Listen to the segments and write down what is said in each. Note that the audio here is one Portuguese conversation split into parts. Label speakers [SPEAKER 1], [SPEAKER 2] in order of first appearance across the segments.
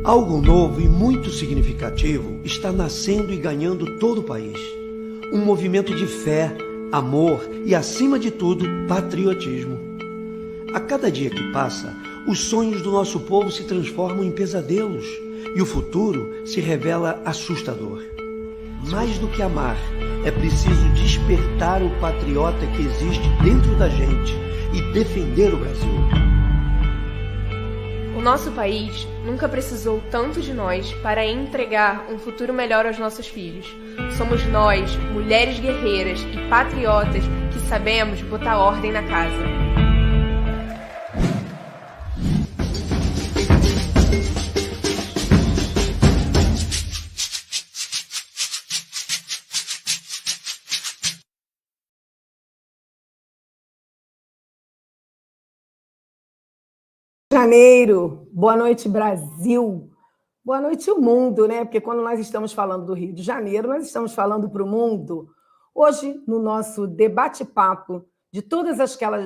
[SPEAKER 1] Algo novo e muito significativo está nascendo e ganhando todo o país. Um movimento de fé, amor e, acima de tudo, patriotismo. A cada dia que passa, os sonhos do nosso povo se transformam em pesadelos e o futuro se revela assustador. Mais do que amar, é preciso despertar o patriota que existe dentro da gente e defender o Brasil.
[SPEAKER 2] O nosso país nunca precisou tanto de nós para entregar um futuro melhor aos nossos filhos. Somos nós, mulheres guerreiras e patriotas, que sabemos botar ordem na casa.
[SPEAKER 3] Janeiro, boa noite Brasil, boa noite o mundo, né? Porque quando nós estamos falando do Rio de Janeiro, nós estamos falando para o mundo. Hoje, no nosso debate-papo de todas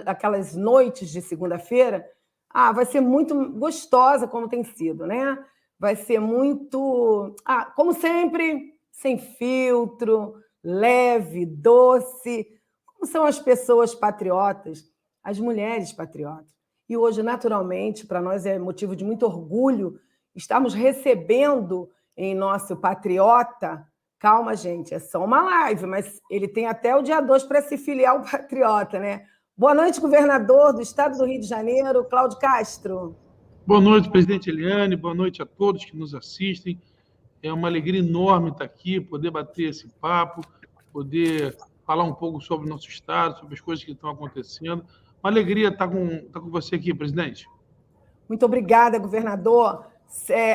[SPEAKER 3] aquelas noites de segunda-feira, vai ser muito gostosa como tem sido, né? Vai ser muito, como sempre, sem filtro, leve, doce, como são as pessoas patriotas, as mulheres patriotas. E hoje, naturalmente, para nós é motivo de muito orgulho, estamos recebendo em nosso patriota. Calma, gente, é só uma live, mas ele tem até o dia 2 para se filiar ao patriota, né? Boa noite, governador do estado do Rio de Janeiro, Cláudio Castro.
[SPEAKER 4] Boa noite, presidente Eliane, boa noite a todos que nos assistem. É uma alegria enorme estar aqui, poder bater esse papo, poder falar um pouco sobre o nosso estado, sobre as coisas que estão acontecendo. Uma alegria estar com você aqui, presidente.
[SPEAKER 3] Muito obrigada, governador.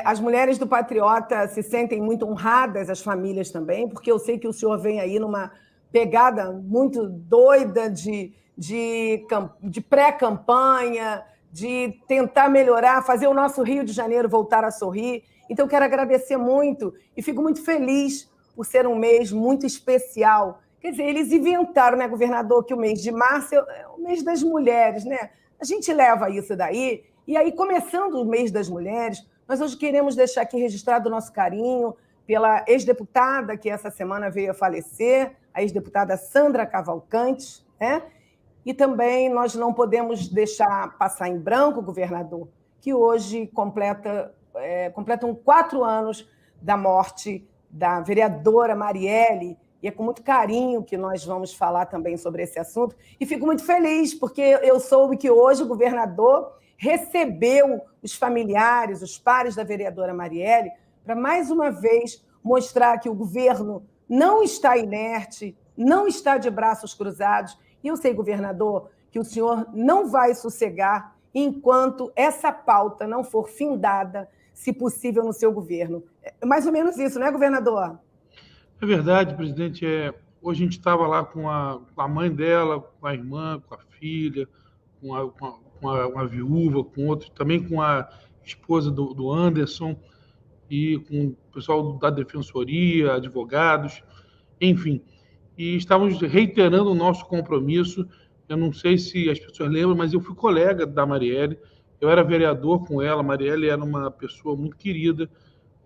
[SPEAKER 3] As mulheres do Patriota se sentem muito honradas, as famílias também, porque eu sei que o senhor vem aí numa pegada muito doida de pré-campanha, de tentar melhorar, fazer o nosso Rio de Janeiro voltar a sorrir. Então, quero agradecer muito e fico muito feliz por ser um mês muito especial. Quer dizer, eles inventaram, né, governador, que o mês de março é o mês das mulheres, né? A gente leva isso daí, e aí, começando o mês das mulheres, nós hoje queremos deixar aqui registrado o nosso carinho pela ex-deputada que essa semana veio a falecer, a ex-deputada Sandra Cavalcante, né? E também nós não podemos deixar passar em branco, governador, que hoje completam 4 anos da morte da vereadora Marielle, e é com muito carinho que nós vamos falar também sobre esse assunto. E fico muito feliz, porque eu soube que hoje o governador recebeu os familiares, os pares da vereadora Marielle, para, mais uma vez, mostrar que o governo não está inerte, não está de braços cruzados. E eu sei, governador, que o senhor não vai sossegar enquanto essa pauta não for findada, se possível, no seu governo. É mais ou menos isso, não é, governador?
[SPEAKER 4] É verdade, presidente. Hoje a gente estava lá com a mãe dela, com a irmã, com a filha, com a viúva, com outro, também com a esposa do Anderson e com o pessoal da Defensoria, advogados, enfim. E estávamos reiterando o nosso compromisso. Eu não sei se as pessoas lembram, mas eu fui colega da Marielle, eu era vereador com ela. A Marielle era uma pessoa muito querida,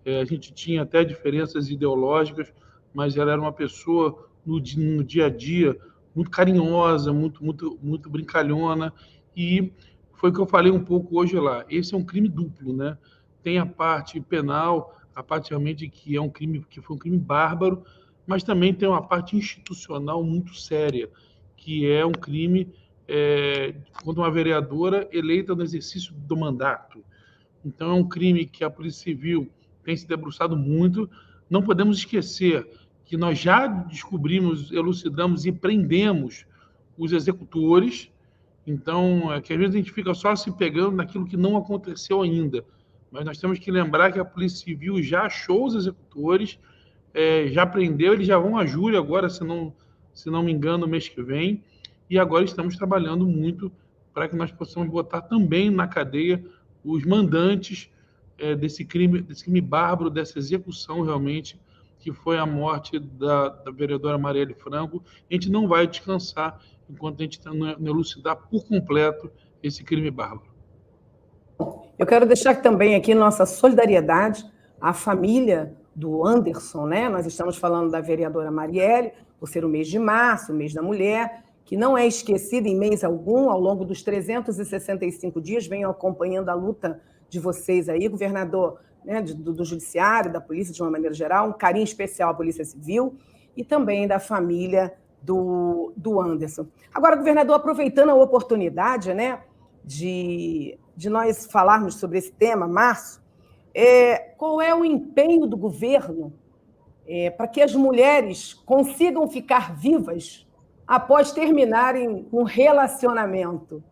[SPEAKER 4] a gente tinha até diferenças ideológicas, mas ela era uma pessoa no dia a dia muito carinhosa, muito brincalhona, e foi o que eu falei um pouco hoje lá. Esse é um crime duplo, né? Tem a parte penal, a parte realmente que é um crime, que foi um crime bárbaro, mas também tem uma parte institucional muito séria, que é um crime contra uma vereadora eleita no exercício do mandato. Então é um crime que a Polícia Civil tem se debruçado muito. Não podemos esquecer que nós já descobrimos, elucidamos e prendemos os executores. Então, que às vezes a gente fica só se pegando naquilo que não aconteceu ainda. Mas nós temos que lembrar que a Polícia Civil já achou os executores, já prendeu, eles já vão a júri agora, se não me engano, no mês que vem. E agora estamos trabalhando muito para que nós possamos botar também na cadeia os mandantes desse crime bárbaro, dessa execução realmente, que foi a morte da vereadora Marielle Franco. A gente não vai descansar enquanto a gente não elucidar por completo esse crime bárbaro.
[SPEAKER 3] Eu quero deixar também aqui nossa solidariedade à família do Anderson, né? Nós estamos falando da vereadora Marielle, por ser o mês de março, o mês da mulher, que não é esquecida em mês algum, ao longo dos 365 dias, venho acompanhando a luta de vocês aí, governador, né, do Judiciário, da Polícia, de uma maneira geral, um carinho especial à Polícia Civil e também da família do Anderson. Agora, governador, aproveitando a oportunidade, né, de nós falarmos sobre esse tema, março, qual é o empenho do governo para que as mulheres consigam ficar vivas após terminarem um relacionamento?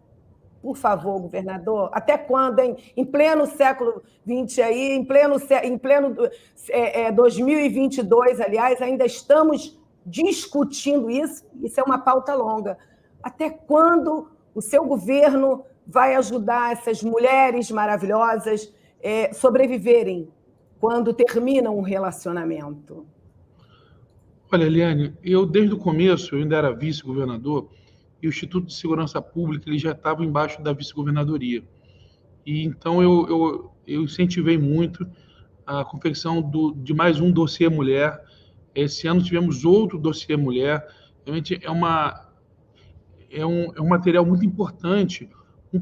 [SPEAKER 3] Por favor, governador, até quando, hein? Em pleno século XX, aí, em pleno 2022, aliás, ainda estamos discutindo isso. Isso é uma pauta longa. Até quando o seu governo vai ajudar essas mulheres maravilhosas sobreviverem quando terminam um relacionamento?
[SPEAKER 4] Olha, Eliane, eu desde o começo, eu ainda era vice-governador, e o Instituto de Segurança Pública ele já estava embaixo da vice-governadoria. E então eu incentivei muito a confecção de mais um dossiê mulher. Esse ano tivemos outro dossiê mulher. Realmente é um material muito importante,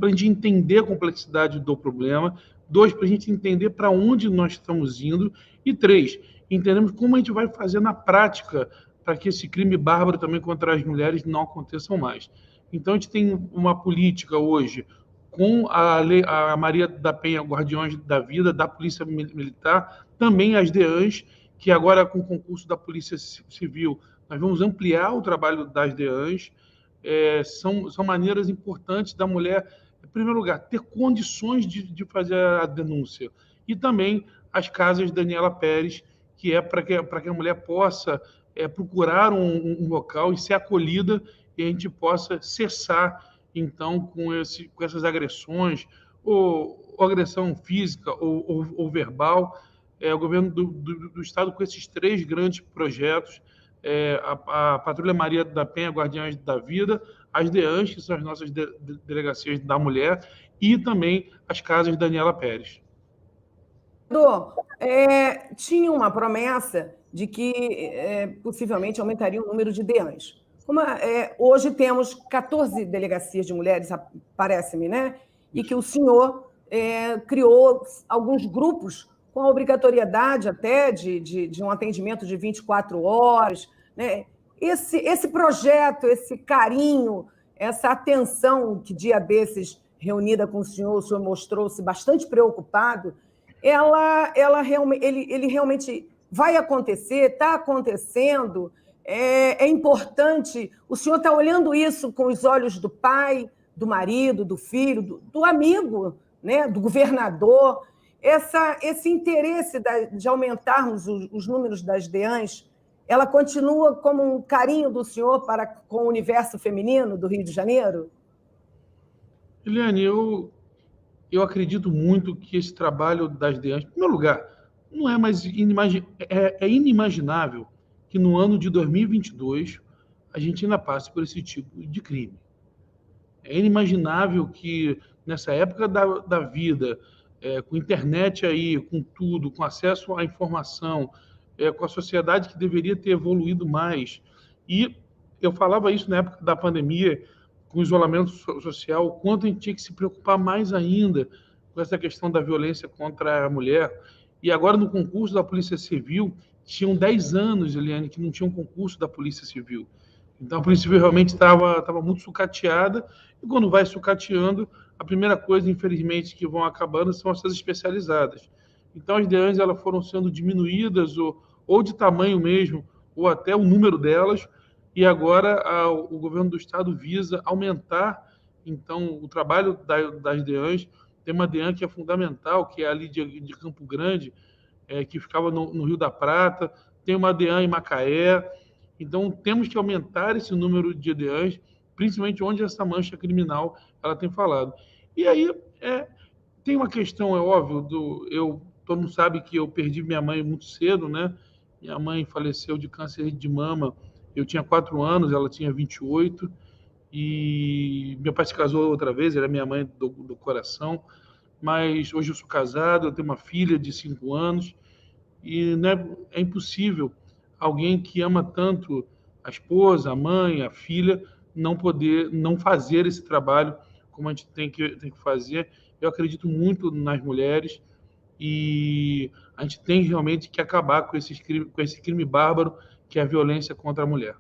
[SPEAKER 4] para a gente entender a complexidade do problema, 2, para a gente entender para onde nós estamos indo, e 3, entendemos como a gente vai fazer na prática para que esse crime bárbaro também contra as mulheres não aconteçam mais. Então, a gente tem uma política hoje com a Maria da Penha Guardiões da Vida, da Polícia Militar, também as DEANs, que agora, com o concurso da Polícia Civil, nós vamos ampliar o trabalho das DEANs. São maneiras importantes da mulher, em primeiro lugar, ter condições de fazer a denúncia. E também as casas Daniela Pérez, que é para que a mulher possa procurar um local e ser acolhida e a gente possa cessar, então, com essas agressões, ou agressão física ou verbal. O governo do Estado, com esses 3 grandes projetos, a Patrulha Maria da Penha, Guardiães da Vida, as DEANs, que são as nossas delegacias da mulher, e também as casas Daniela Pérez.
[SPEAKER 3] Tinha uma promessa de que possivelmente aumentaria o número de DEANs. Hoje temos 14 delegacias de mulheres, parece-me, né? E que o senhor criou alguns grupos com a obrigatoriedade até de um atendimento de 24 horas. Né? Esse projeto, esse carinho, essa atenção que dia desses, reunida com o senhor mostrou-se bastante preocupado, ele realmente vai acontecer, está acontecendo. É importante, o senhor está olhando isso com os olhos do pai, do marido, do filho, do amigo, né, do governador. Esse interesse de aumentarmos os números das DEANs, ela continua como um carinho do senhor com o universo feminino do Rio de Janeiro?
[SPEAKER 4] Eliane, eu acredito muito que esse trabalho das DEANs, em primeiro lugar, não é mais inimaginável que no ano de 2022 a gente ainda passe por esse tipo de crime. É inimaginável que nessa época da vida, com internet aí, com tudo, com acesso à informação, com a sociedade que deveria ter evoluído mais, e eu falava isso na época da pandemia, com o isolamento social, o quanto a gente tinha que se preocupar mais ainda com essa questão da violência contra a mulher. E agora, no concurso da Polícia Civil, tinham 10 anos, Eliane, que não tinha um concurso da Polícia Civil. Então, a Polícia Civil realmente estava muito sucateada, e quando vai sucateando, a primeira coisa, infelizmente, que vão acabando são essas especializadas. Então, as DEANs elas foram sendo diminuídas, ou de tamanho mesmo, ou até o número delas, e agora o governo do Estado visa aumentar, então, o trabalho das DEANs. Tem uma DEAN que é fundamental, que é ali de Campo Grande, que ficava no Rio da Prata, tem uma DEAN em Macaé. Então, temos que aumentar esse número de DEANs, principalmente onde essa mancha criminal ela tem falado. E aí, tem uma questão, é óbvio, todo mundo sabe que eu perdi minha mãe muito cedo, né? Minha mãe faleceu de câncer de mama, eu tinha 4 anos, ela tinha 28, e meu pai se casou outra vez, era minha mãe do coração. mas hoje eu sou casado, eu tenho uma filha de 5 anos, e né, é impossível alguém que ama tanto a esposa, a mãe, a filha, não fazer esse trabalho como a gente tem que fazer. Eu acredito muito nas mulheres e a gente tem realmente que acabar com esse crime bárbaro que é a violência contra a mulher.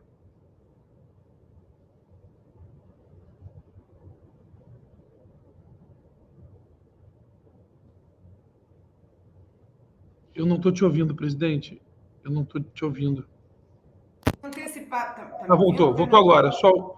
[SPEAKER 4] Eu não estou te ouvindo, presidente. Eu não estou te ouvindo. Voltou agora. Estou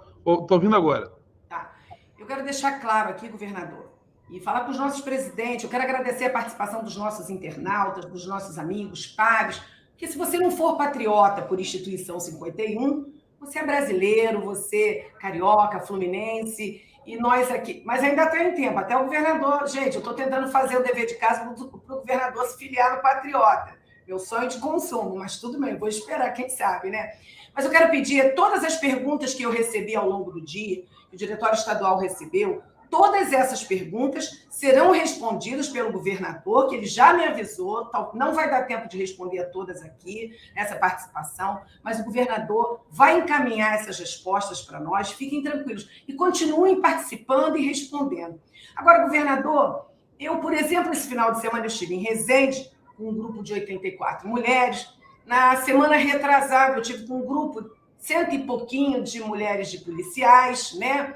[SPEAKER 4] ouvindo agora.
[SPEAKER 3] Tá. Eu quero deixar claro aqui, governador, e falar para os nossos presidentes, eu quero agradecer a participação dos nossos internautas, dos nossos amigos, pares, porque se você não for patriota por Instituição 51, você é brasileiro, você é carioca, fluminense, e nós aqui. Mas ainda tem tempo, até o governador. Gente, eu estou tentando fazer o dever de casa para o governador se filiar no patriota. Meu sonho de consumo, mas tudo bem, eu vou esperar, quem sabe, né? Mas eu quero pedir todas as perguntas que eu recebi ao longo do dia, que o diretório estadual recebeu, todas essas perguntas serão respondidas pelo governador, que ele já me avisou, não vai dar tempo de responder a todas aqui, essa participação, mas o governador vai encaminhar essas respostas para nós, fiquem tranquilos, e continuem participando e respondendo. Agora, governador, eu, por exemplo, esse final de semana eu estive em Resende, com um grupo de 84 mulheres. Na semana retrasada, eu tive com um grupo, 100 e pouquinho de mulheres de policiais, né?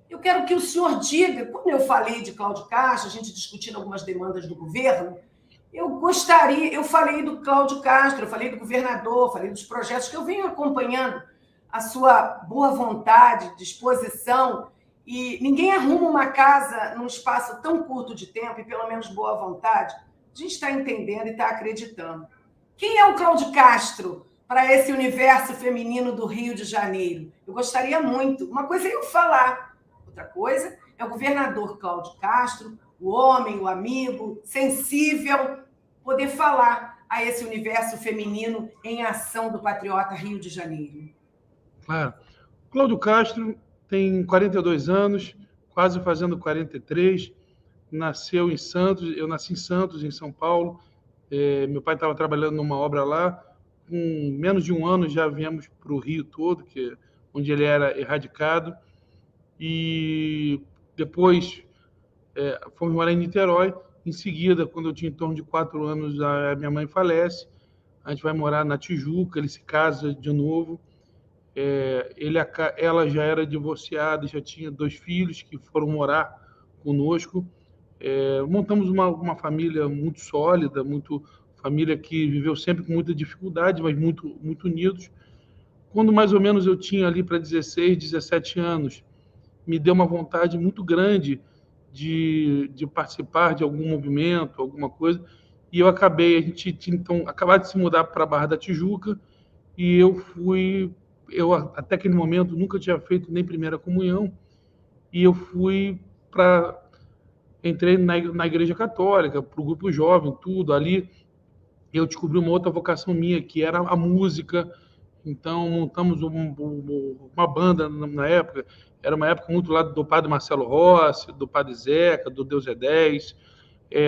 [SPEAKER 3] Eu quero que o senhor diga, como eu falei de Cláudio Castro, a gente discutindo algumas demandas do governo, eu falei do Cláudio Castro, eu falei do governador, falei dos projetos que eu venho acompanhando, a sua boa vontade, disposição, e ninguém arruma uma casa num espaço tão curto de tempo, e pelo menos boa vontade. A gente está entendendo e está acreditando. Quem é o Cláudio Castro para esse universo feminino do Rio de Janeiro? Eu gostaria muito. Uma coisa é eu falar, outra coisa é o governador Cláudio Castro, o homem, o amigo, sensível, poder falar a esse universo feminino em ação do Patriota Rio de Janeiro.
[SPEAKER 4] Claro. Cláudio Castro tem 42 anos, quase fazendo 43, nasceu em Santos, eu nasci em Santos, em São Paulo. Meu pai estava trabalhando numa obra lá, com menos de um ano já viemos para o Rio todo, onde ele era erradicado, e depois fomos morar em Niterói. Em seguida, quando eu tinha em torno de 4 anos, a minha mãe falece, a gente vai morar na Tijuca, ele se casa de novo. Ela já era divorciada, já tinha 2 filhos que foram morar conosco. Montamos uma família muito sólida, família que viveu sempre com muita dificuldade, mas muito, muito unidos. Quando mais ou menos eu tinha ali para 16, 17 anos, me deu uma vontade muito grande de participar de algum movimento, alguma coisa, e a gente tinha então acabado de se mudar para a Barra da Tijuca, e eu até aquele momento nunca tinha feito nem primeira comunhão, e eu entrei na Igreja Católica, para o grupo jovem, tudo. Ali eu descobri uma outra vocação minha, que era a música. Então, montamos uma banda na época. Era uma época muito lá do padre Marcelo Rossi, do padre Zeca, do Deus é 10.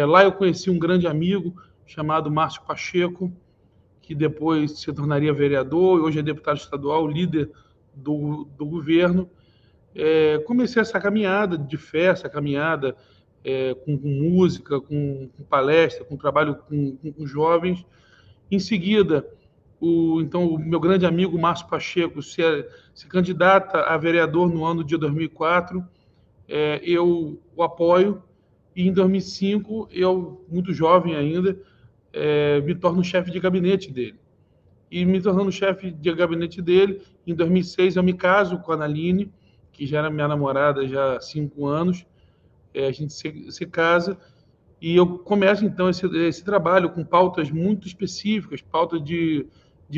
[SPEAKER 4] Lá eu conheci um grande amigo chamado Márcio Pacheco, que depois se tornaria vereador, e hoje é deputado estadual, líder do governo. Comecei essa caminhada de fé, essa caminhada com música, com palestra, com trabalho com jovens. Em seguida, então, o meu grande amigo Márcio Pacheco se candidata a vereador no ano de 2004, eu o apoio, e em 2005, eu, muito jovem ainda, me torno chefe de gabinete dele. E me tornando chefe de gabinete dele, em 2006 eu me caso com a Analine, que já era minha namorada já há 5 anos. A gente se casa e eu começo então esse trabalho com pautas muito específicas, pautas de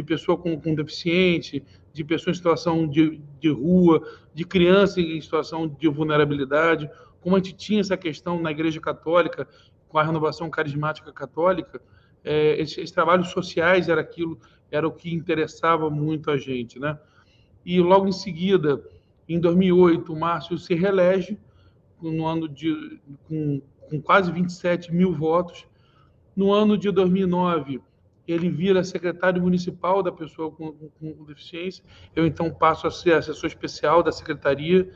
[SPEAKER 4] pessoa com deficiente, de pessoa em situação de rua, de criança em situação de vulnerabilidade. Como a gente tinha essa questão na Igreja Católica, com a renovação carismática católica, esses trabalhos sociais era o que interessava muito a gente, né? E logo em seguida, em 2008, o Márcio se reelege no ano com com quase 27 mil votos. No ano de 2009, ele vira secretário municipal da pessoa com deficiência. Eu, então, passo a ser assessor especial da secretaria.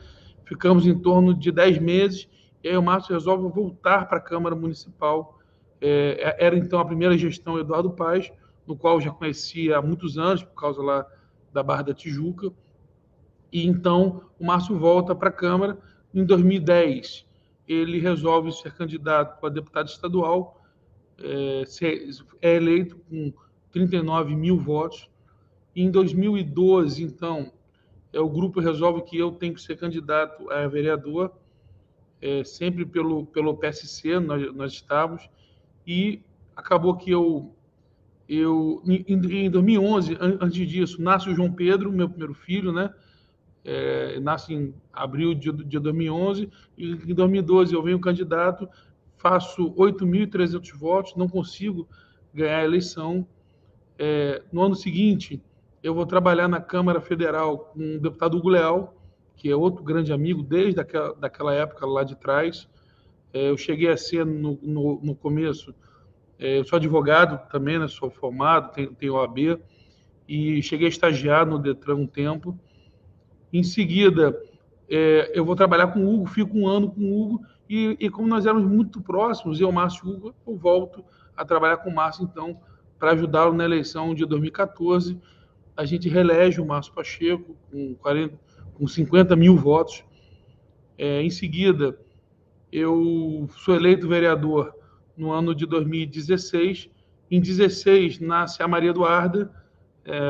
[SPEAKER 4] Ficamos em torno de 10 meses, e aí o Márcio resolve voltar para a Câmara Municipal. Era, então, a primeira gestão Eduardo Paes, no qual eu já conhecia há muitos anos, por causa lá da Barra da Tijuca. E, então, o Márcio volta para a Câmara. Em 2010, ele resolve ser candidato a deputado estadual, é eleito com 39 mil votos. E em 2012, então, o grupo resolve que eu tenho que ser candidato a vereador, sempre pelo PSC, nós estávamos, e acabou que em 2011, antes disso, nasce o João Pedro, meu primeiro filho, né? Nasce em abril de 2011, e em 2012 eu venho candidato, faço 8.300 votos, não consigo ganhar a eleição. No ano seguinte, eu vou trabalhar na Câmara Federal com o deputado Hugo Leal, que é outro grande amigo desde daquela época lá de trás. Eu cheguei a ser, no começo, eu sou advogado também, né? Sou formado, tenho OAB, e cheguei a estagiar no Detran um tempo. Em seguida, eu vou trabalhar com o Hugo, fico um ano com o Hugo, e como nós éramos muito próximos, eu, Márcio e Hugo, eu volto a trabalhar com o Márcio, então, para ajudá-lo na eleição de 2014. A gente reelege o Márcio Pacheco com 50 mil votos. Em seguida, eu sou eleito vereador no ano de 2016. Em 2016, nasce a Maria Eduarda,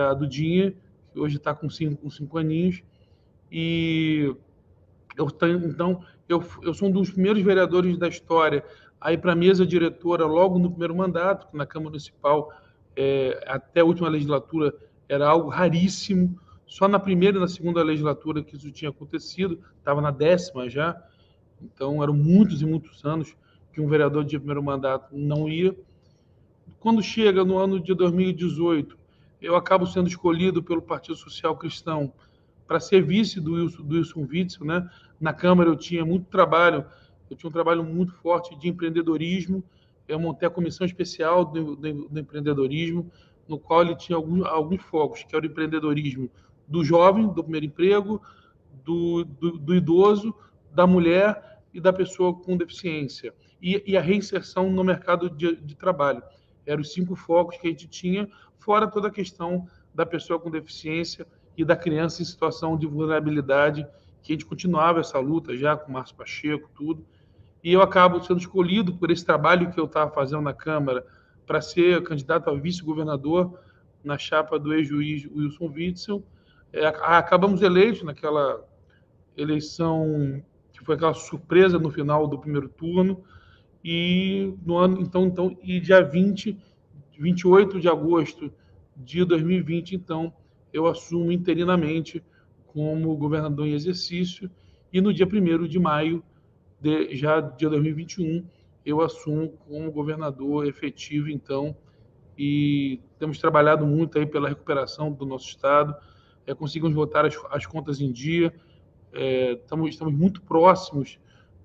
[SPEAKER 4] a Dudinha, que hoje está com 5 aninhos. E eu sou um dos primeiros vereadores da história a ir para a mesa diretora logo no primeiro mandato, que na Câmara Municipal, até a última legislatura, era algo raríssimo. Só na primeira e na segunda legislatura que isso tinha acontecido, estava na 10ª já. Então, eram muitos e muitos anos que um vereador de primeiro mandato não ia. Quando chega no ano de 2018, eu acabo sendo escolhido pelo Partido Social Cristão para ser vice do Wilson Witzel, né? Na Câmara eu tinha muito trabalho, eu tinha um trabalho muito forte de empreendedorismo. Eu montei a comissão especial do empreendedorismo, no qual ele tinha alguns focos, que era o empreendedorismo do jovem, do primeiro emprego, do idoso, da mulher e da pessoa com deficiência, e a reinserção no mercado de trabalho. Eram os 5 focos que a gente tinha, fora toda a questão da pessoa com deficiência e da criança em situação de vulnerabilidade, que a gente continuava essa luta já com o Márcio Pacheco, tudo. E eu acabo sendo escolhido por esse trabalho que eu estava fazendo na Câmara para ser candidato a vice-governador na chapa do ex-juiz Wilson Witzel. Acabamos eleitos naquela eleição, que foi aquela surpresa no final do primeiro turno, e no ano, e dia 28 de agosto de 2020, então, eu assumo interinamente como governador em exercício, e no dia 1º de maio de 2021, eu assumo como governador efetivo, então, e temos trabalhado muito aí pela recuperação do nosso estado, conseguimos botar as contas em dia, estamos muito próximos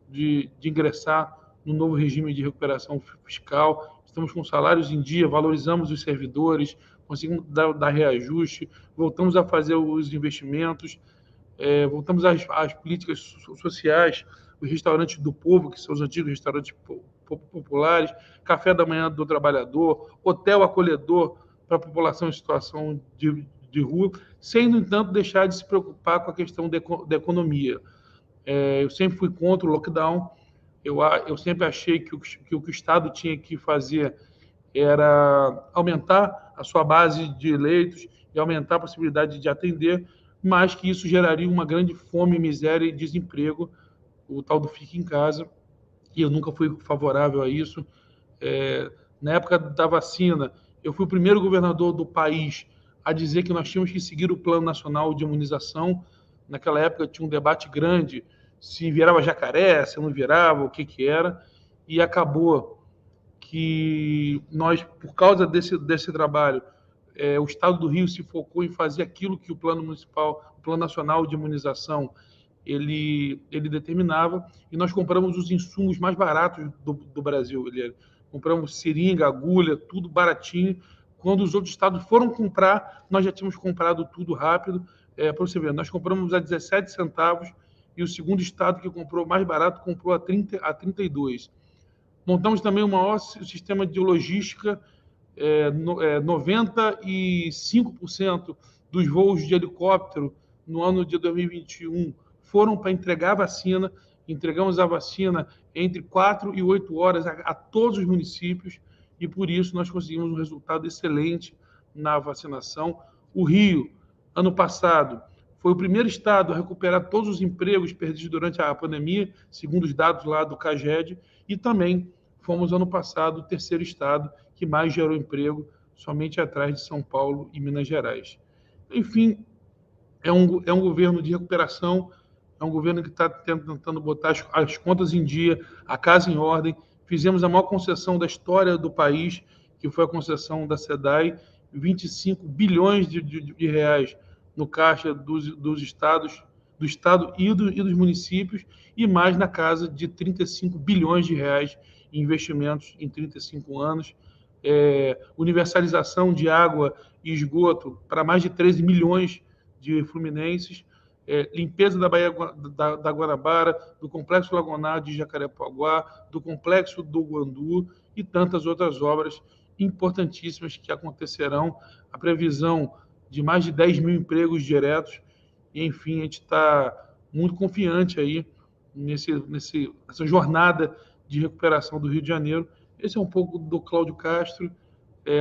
[SPEAKER 4] de ingressar no novo regime de recuperação fiscal, estamos com salários em dia, valorizamos os servidores, conseguimos dar reajuste, voltamos a fazer os investimentos, voltamos às políticas sociais, os restaurantes do povo, que são os antigos restaurantes populares, café da manhã do trabalhador, hotel acolhedor para a população em situação de rua, sem, no entanto, deixar de se preocupar com a questão da economia. Eu sempre fui contra o lockdown, eu sempre achei que o que o Estado tinha que fazer era aumentar a sua base de eleitos e aumentar a possibilidade de atender, mas que isso geraria uma grande fome, miséria e desemprego, o tal do fique em casa, e eu nunca fui favorável a isso. Na época da vacina, eu fui o primeiro governador do país a dizer que nós tínhamos que seguir o Plano Nacional de Imunização. Naquela época tinha um debate grande se virava jacaré, se não virava, o que era, e acabou que nós, por causa desse trabalho, o Estado do Rio se focou em fazer aquilo que o Plano Nacional de Imunização ele determinava, e nós compramos os insumos mais baratos do Brasil. Compramos seringa, agulha, tudo baratinho. Quando os outros estados foram comprar, nós já tínhamos comprado tudo rápido. Para você ver, nós compramos a 17 centavos e o segundo estado que comprou mais barato comprou a 32. Montamos também o maior sistema de logística. 95% dos voos de helicóptero no ano de 2021 foram para entregar a vacina. Entregamos a vacina entre 4 e 8 horas a todos os municípios, e por isso nós conseguimos um resultado excelente na vacinação. O Rio, ano passado, foi o primeiro estado a recuperar todos os empregos perdidos durante a pandemia, segundo os dados lá do CAGED, e também fomos, ano passado, o terceiro estado que mais gerou emprego, somente atrás de São Paulo e Minas Gerais. Enfim, é um governo de recuperação, é um governo que está tentando botar as contas em dia, a casa em ordem. Fizemos a maior concessão da história do país, que foi a concessão da SEDAI, 25 bilhões de reais no caixa dos estados, do estado e dos municípios, e mais na casa de 35 bilhões de reais em investimentos em 35 anos. Universalização de água e esgoto para mais de 13 milhões de fluminenses, limpeza da Baía da Guanabara, do Complexo Lagonar de Jacarepaguá, do Complexo do Guandu e tantas outras obras importantíssimas que acontecerão, a previsão de mais de 10 mil empregos diretos, e, enfim, a gente está muito confiante aí nessa jornada de recuperação do Rio de Janeiro. Esse é um pouco do Cláudio Castro,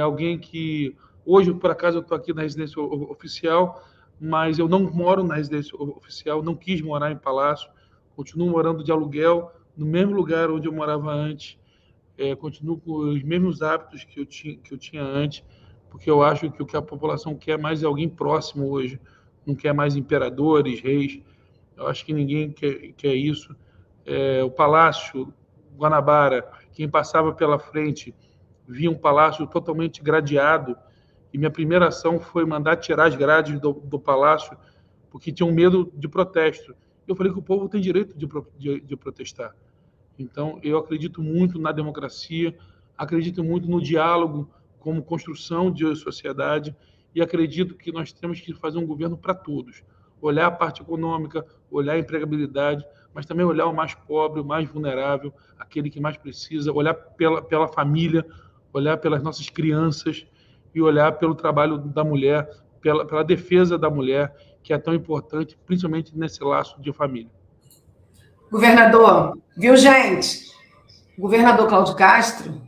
[SPEAKER 4] alguém que, hoje, por acaso, eu estou aqui na residência oficial, mas eu não moro na residência oficial, não quis morar em palácio, continuo morando de aluguel, no mesmo lugar onde eu morava antes, continuo com os mesmos hábitos que eu tinha antes, porque eu acho que o que a população quer mais é alguém próximo hoje, não quer mais imperadores, reis. Eu acho que ninguém quer isso. O Palácio Guanabara, quem passava pela frente via um palácio totalmente gradeado, e minha primeira ação foi mandar tirar as grades do palácio, porque tinham medo de protesto. Eu falei que o povo tem direito de protestar. Então, eu acredito muito na democracia, acredito muito no diálogo como construção de sociedade, e acredito que nós temos que fazer um governo para todos. Olhar a parte econômica, olhar a empregabilidade, mas também olhar o mais pobre, o mais vulnerável, aquele que mais precisa, olhar pela família, olhar pelas nossas crianças e olhar pelo trabalho da mulher, pela defesa da mulher, que é tão importante, principalmente nesse laço de família.
[SPEAKER 3] Governador, viu, gente? O governador Cláudio Castro,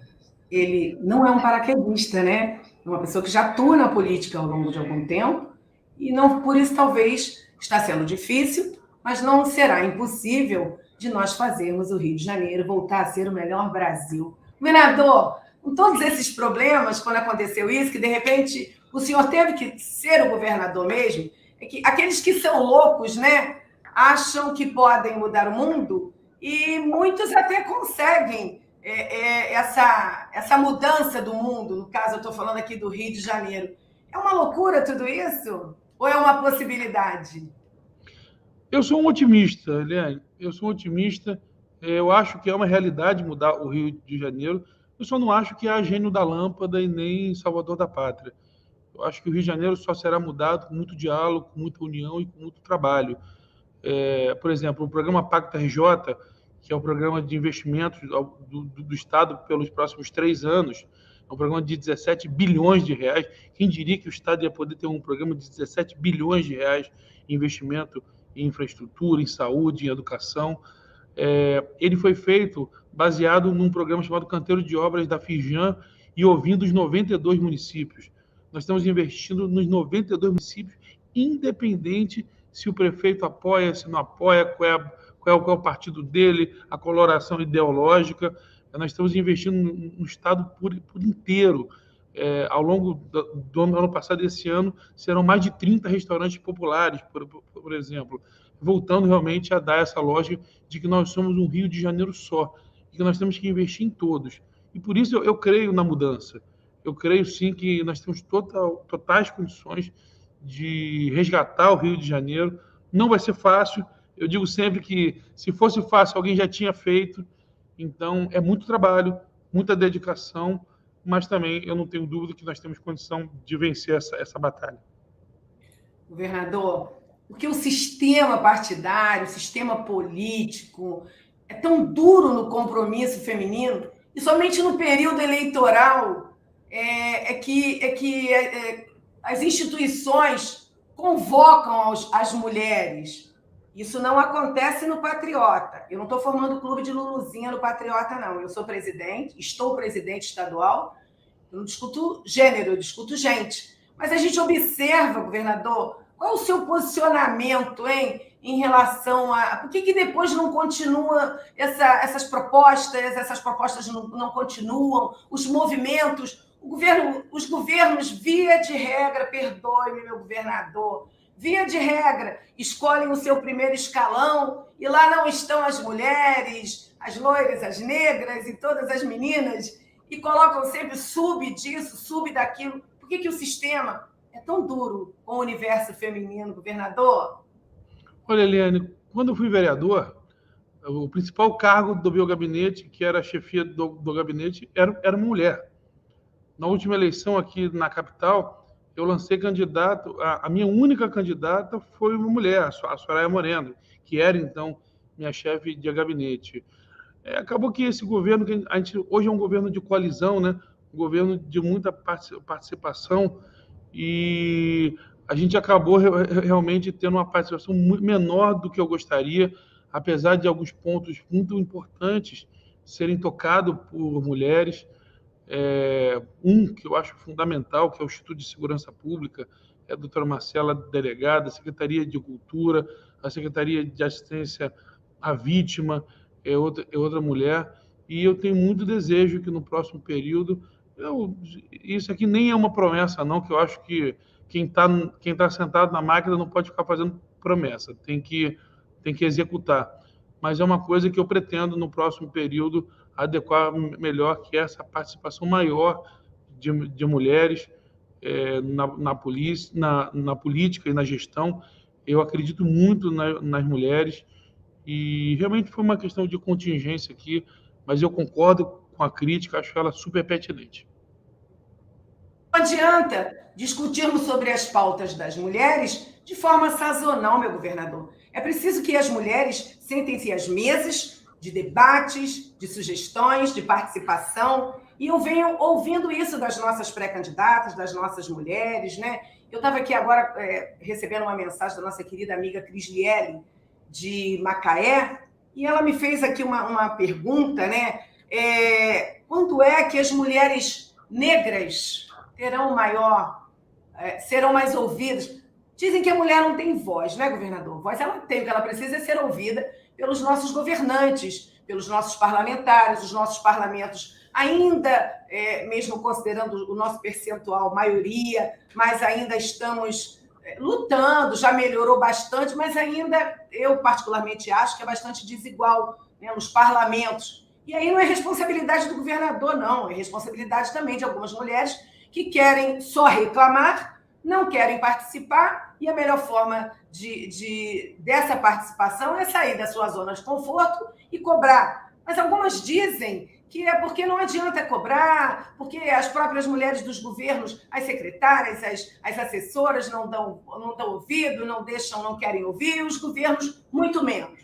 [SPEAKER 3] ele não é um paraquedista, né? É uma pessoa que já atua na política ao longo de algum tempo, e não por isso talvez está sendo difícil, mas não será impossível de nós fazermos o Rio de Janeiro voltar a ser o melhor Brasil. Governador, com todos esses problemas, quando aconteceu isso, que de repente o senhor teve que ser o governador mesmo, é que aqueles que são loucos, né, acham que podem mudar o mundo, e muitos até conseguem essa mudança do mundo. No caso, eu estou falando aqui do Rio de Janeiro. É uma loucura tudo isso? Ou é uma possibilidade?
[SPEAKER 4] Eu sou um otimista, Eliane. Eu sou um otimista. Eu acho que é uma realidade mudar o Rio de Janeiro. Eu só não acho que há gênio da lâmpada e nem salvador da pátria. Eu acho que o Rio de Janeiro só será mudado com muito diálogo, com muita união e com muito trabalho. Por exemplo, o programa Pacto RJ, que é o programa de investimentos do Estado pelos próximos 3 anos, é um programa de 17 bilhões de reais. Quem diria que o Estado ia poder ter um programa de 17 bilhões de reais em investimento em infraestrutura, em saúde, em educação? Ele foi feito baseado num programa chamado Canteiro de Obras da Firjan e ouvindo os 92 municípios. Nós estamos investindo nos 92 municípios, independente se o prefeito apoia, se não apoia, qual é o partido dele, a coloração ideológica. Nós estamos investindo no Estado por inteiro. Ao longo do ano passado e esse ano, serão mais de 30 restaurantes populares, por exemplo, voltando realmente a dar essa lógica de que nós somos um Rio de Janeiro só, e que nós temos que investir em todos. E por isso eu creio na mudança. Eu creio, sim, que nós temos totais condições de resgatar o Rio de Janeiro. Não vai ser fácil. Eu digo sempre que, se fosse fácil, alguém já tinha feito. Então, é muito trabalho, muita dedicação, mas também eu não tenho dúvida que nós temos condição de vencer essa batalha.
[SPEAKER 3] Governador, porque o sistema partidário, o sistema político é tão duro no compromisso feminino, e somente no período eleitoral as instituições convocam as mulheres. Isso não acontece no Patriota. Eu não estou formando clube de Luluzinha no Patriota, não. Eu sou presidente, estou presidente estadual, eu não discuto gênero, eu discuto gente. Mas a gente observa, governador, qual é o seu posicionamento, em relação a... Por que depois não continua essas propostas não continuam, os movimentos, os governos, via de regra, perdoe-me, meu governador, via de regra, escolhem o seu primeiro escalão e lá não estão as mulheres, as loiras, as negras e todas as meninas e colocam sempre sub disso, sub daquilo. Por que o sistema é tão duro com o universo feminino, governador?
[SPEAKER 4] Olha, Eliane, quando eu fui vereador, o principal cargo do meu gabinete, que era a chefia do gabinete, era uma mulher. Na última eleição aqui na capital, eu lancei candidato, a minha única candidata foi uma mulher, a Soraya Moreno, que era, então, minha chefe de gabinete. Acabou que esse governo, que a gente hoje é um governo de coalizão, né? Um governo de muita participação, e a gente acabou realmente tendo uma participação menor do que eu gostaria, apesar de alguns pontos muito importantes serem tocados por mulheres. Que eu acho fundamental, que é o Instituto de Segurança Pública, a doutora Marcela, delegada, a Secretaria de Cultura, a Secretaria de Assistência à Vítima, é outra mulher, e eu tenho muito desejo que no próximo período, isso aqui nem é uma promessa não, que eu acho que quem tá sentado na máquina não pode ficar fazendo promessa, tem que executar, mas é uma coisa que eu pretendo no próximo período adequar melhor, que é essa participação maior de mulheres na política e na gestão. Eu acredito muito nas mulheres e realmente foi uma questão de contingência aqui, mas eu concordo com a crítica, acho ela super pertinente.
[SPEAKER 3] Não adianta discutirmos sobre as pautas das mulheres de forma sazonal, meu governador. É preciso que as mulheres sentem-se às mesas de debates, de sugestões, de participação, e eu venho ouvindo isso das nossas pré-candidatas, das nossas mulheres, né? Eu estava aqui agora recebendo uma mensagem da nossa querida amiga Crisliele, de Macaé, e ela me fez aqui uma pergunta, né? Quando é que as mulheres negras serão mais ouvidas? Dizem que a mulher não tem voz, né, governador? Voz ela tem, o que ela precisa é ser ouvida pelos nossos governantes, pelos nossos parlamentares, os nossos parlamentos ainda, mesmo considerando o nosso percentual maioria, mas ainda estamos lutando, já melhorou bastante, mas ainda, eu particularmente acho que é bastante desigual, né, nos parlamentos. E aí não é responsabilidade do governador, não, é responsabilidade também de algumas mulheres que querem só reclamar, não querem participar, e a melhor forma dessa participação é sair da sua zona de conforto e cobrar. Mas algumas dizem que é porque não adianta cobrar, porque as próprias mulheres dos governos, as secretárias, as assessoras não dão ouvido, não querem ouvir, e os governos muito menos.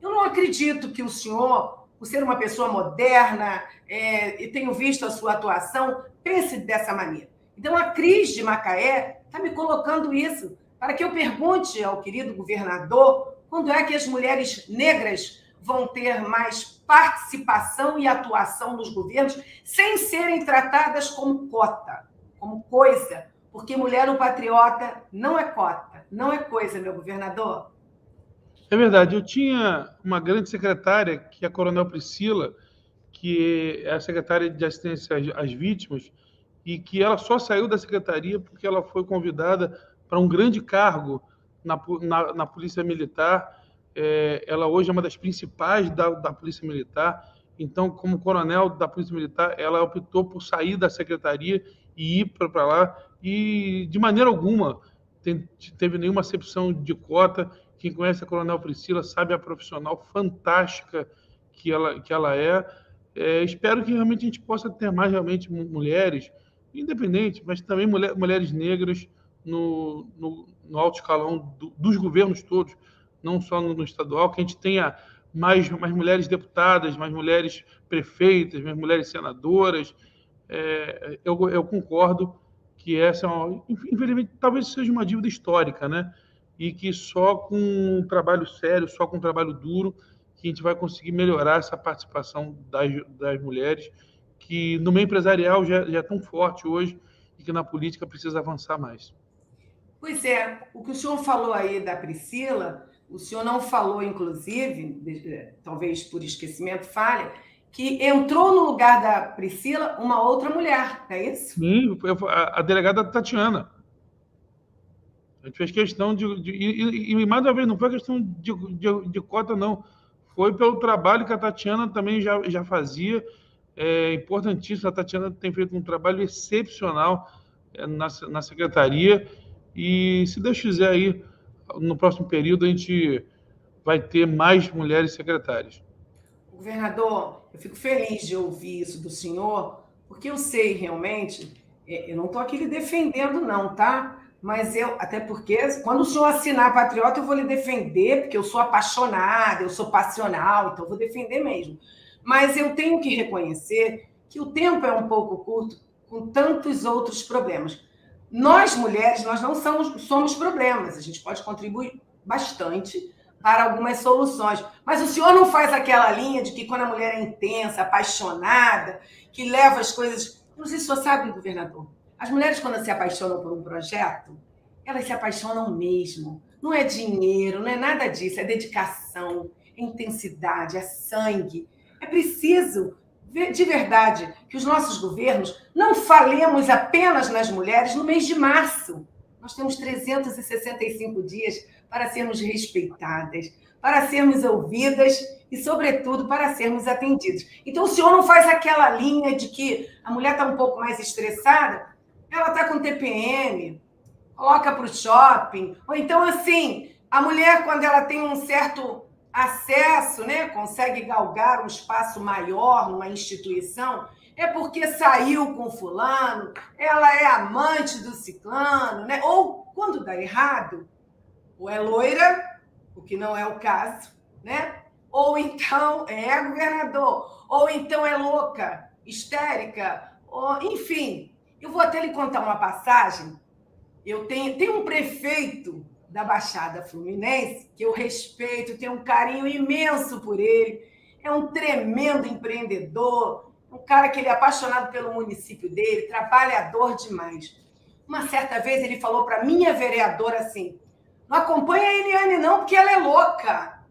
[SPEAKER 3] Eu não acredito que o senhor, por ser uma pessoa moderna, e tenho visto a sua atuação, pense dessa maneira. Então, a Cris de Macaé está me colocando isso, para que eu pergunte ao querido governador quando é que as mulheres negras vão ter mais participação e atuação nos governos sem serem tratadas como cota, como coisa, porque mulher no Patriota não é cota, não é coisa, meu governador.
[SPEAKER 4] É verdade, eu tinha uma grande secretária, que é a Coronel Priscila, que é a secretária de assistência às vítimas, e que ela só saiu da secretaria porque ela foi convidada para um grande cargo na Polícia Militar. Ela hoje é uma das principais da Polícia Militar. Então, como coronel da Polícia Militar, ela optou por sair da secretaria e ir para lá, e de maneira alguma teve nenhuma acepção de cota. Quem conhece a Coronel Priscila sabe a profissional fantástica que ela é. Espero que realmente a gente possa ter mais realmente mulheres, independentes, mas também mulheres negras no alto escalão dos governos todos, não só no estadual, que a gente tenha mais mulheres deputadas, mais mulheres prefeitas, mais mulheres senadoras. Eu concordo que essa, infelizmente, talvez seja uma dívida histórica, né? E que só com um trabalho sério, só com um trabalho duro, que a gente vai conseguir melhorar essa participação das mulheres, que no meio empresarial já é tão forte hoje e que na política precisa avançar mais.
[SPEAKER 3] Pois é, o que o senhor falou aí da Priscila, o senhor não falou, inclusive, talvez por esquecimento, falha, que entrou no lugar da Priscila uma outra mulher, não é isso?
[SPEAKER 4] Sim, a delegada Tatiana. A gente fez questão e mais uma vez, não foi questão de cota, não. Foi pelo trabalho que a Tatiana também já fazia. É importantíssimo, a Tatiana tem feito um trabalho excepcional na secretaria. E, se Deus quiser, aí, no próximo período, a gente vai ter mais mulheres secretárias.
[SPEAKER 3] Governador, eu fico feliz de ouvir isso do senhor, porque eu sei realmente, eu não estou aqui lhe defendendo, não, tá? Mas até porque, quando o senhor assinar Patriota, eu vou lhe defender, porque eu sou apaixonada, eu sou passional, então eu vou defender mesmo. Mas eu tenho que reconhecer que o tempo é um pouco curto com tantos outros problemas. Nós, mulheres, nós não somos problemas, a gente pode contribuir bastante para algumas soluções. Mas o senhor não faz aquela linha de que quando a mulher é intensa, apaixonada, que leva as coisas... Não sei se o senhor sabe, governador, as mulheres, quando se apaixonam por um projeto, elas se apaixonam mesmo. Não é dinheiro, não é nada disso, é dedicação, é intensidade, é sangue. É preciso, de verdade, que os nossos governos não falemos apenas nas mulheres no mês de março. Nós temos 365 dias para sermos respeitadas, para sermos ouvidas e, sobretudo, para sermos atendidos. Então, o senhor não faz aquela linha de que a mulher está um pouco mais estressada, ela está com TPM, coloca para o shopping. Ou então, assim, a mulher, quando ela tem um certo acesso, né, consegue galgar um espaço maior numa instituição, é porque saiu com fulano, ela é amante do ciclano, né? Ou, quando dá errado, ou é loira, o que não é o caso, né? Ou então governador, ou então é louca, histérica, ou, enfim. Eu vou até lhe contar uma passagem. Eu tenho um prefeito da Baixada Fluminense que eu respeito, tenho um carinho imenso por ele, é um tremendo empreendedor, um cara que ele é apaixonado pelo município dele, trabalhador demais. Uma certa vez ele falou para minha vereadora assim: não acompanha a Eliane não, porque ela é louca.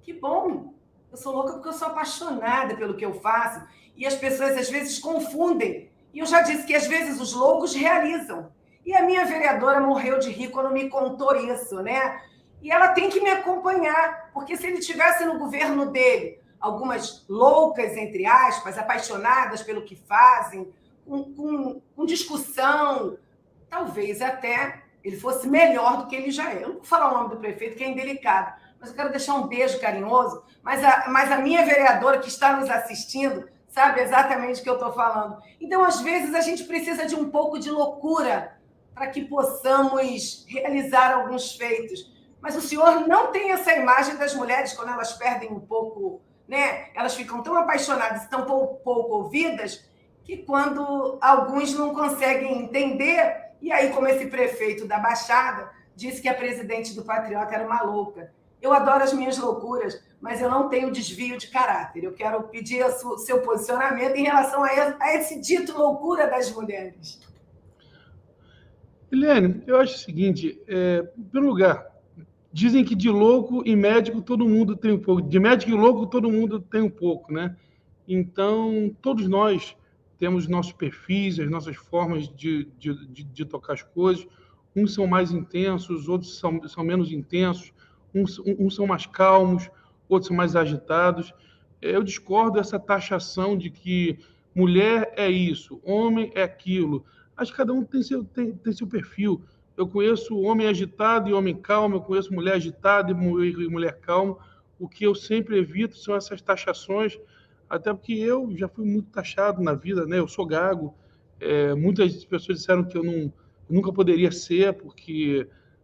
[SPEAKER 3] Que bom, eu sou louca porque eu sou apaixonada pelo que eu faço e as pessoas às vezes confundem. E eu já disse que às vezes os loucos realizam. E a minha vereadora morreu de rir quando me contou isso, né? E ela tem que me acompanhar, porque se ele tivesse no governo dele algumas loucas, entre aspas, apaixonadas pelo que fazem, com discussão, talvez até ele fosse melhor do que ele já é. Eu não vou falar o nome do prefeito, que é indelicado, mas eu quero deixar um beijo carinhoso. Mas a minha vereadora que está nos assistindo sabe exatamente o que eu estou falando. Então, às vezes, a gente precisa de um pouco de loucura para que possamos realizar alguns feitos. Mas o senhor não tem essa imagem das mulheres quando elas perdem um pouco, né? Elas ficam tão apaixonadas e tão pouco ouvidas que quando alguns não conseguem entender, e aí, como esse prefeito da Baixada disse que a presidente do Patriota era uma louca. Eu adoro as minhas loucuras, mas eu não tenho desvio de caráter. Eu quero pedir o seu posicionamento em relação a esse dito loucura das mulheres.
[SPEAKER 4] Eliane, eu acho o seguinte, em primeiro lugar, dizem que de louco e médico todo mundo tem um pouco, de médico e louco todo mundo tem um pouco, né? Então, todos nós temos nossos perfis, as nossas formas de tocar as coisas. Uns são mais intensos, outros são menos intensos, uns são mais calmos, outros são mais agitados. Eu discordo dessa taxação de que mulher é isso, homem é aquilo. Acho que cada um tem seu perfil. Eu conheço homem agitado e homem calmo, eu conheço mulher agitada e mulher calma. O que eu sempre evito são essas taxações, até porque eu já fui muito taxado na vida, né? Eu sou gago. Muitas pessoas disseram que eu nunca poderia ser por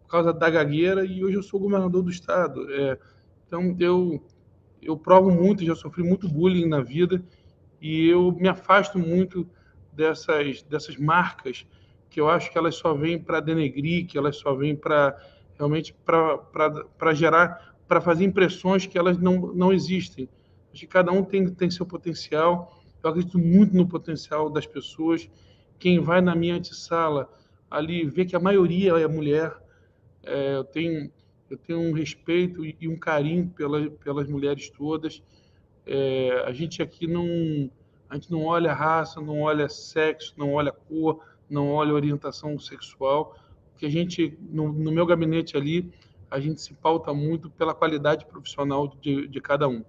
[SPEAKER 4] causa da gagueira, e hoje eu sou governador do estado. Então, eu provo muito, já sofri muito bullying na vida, e eu me afasto muito dessas marcas que eu acho que elas só vêm para denegrir, que elas só vêm para realmente para gerar, para fazer impressões que elas não existem. Acho que cada um tem seu potencial. Eu acredito muito no potencial das pessoas. Quem vai na minha antessala ali vê que a maioria é mulher. Eu tenho um respeito e um carinho pelas mulheres todas. A gente aqui a gente não olha raça, não olha sexo, não olha cor, não olha orientação sexual. Que a gente, no meu gabinete ali, a gente se pauta muito pela qualidade profissional de cada um.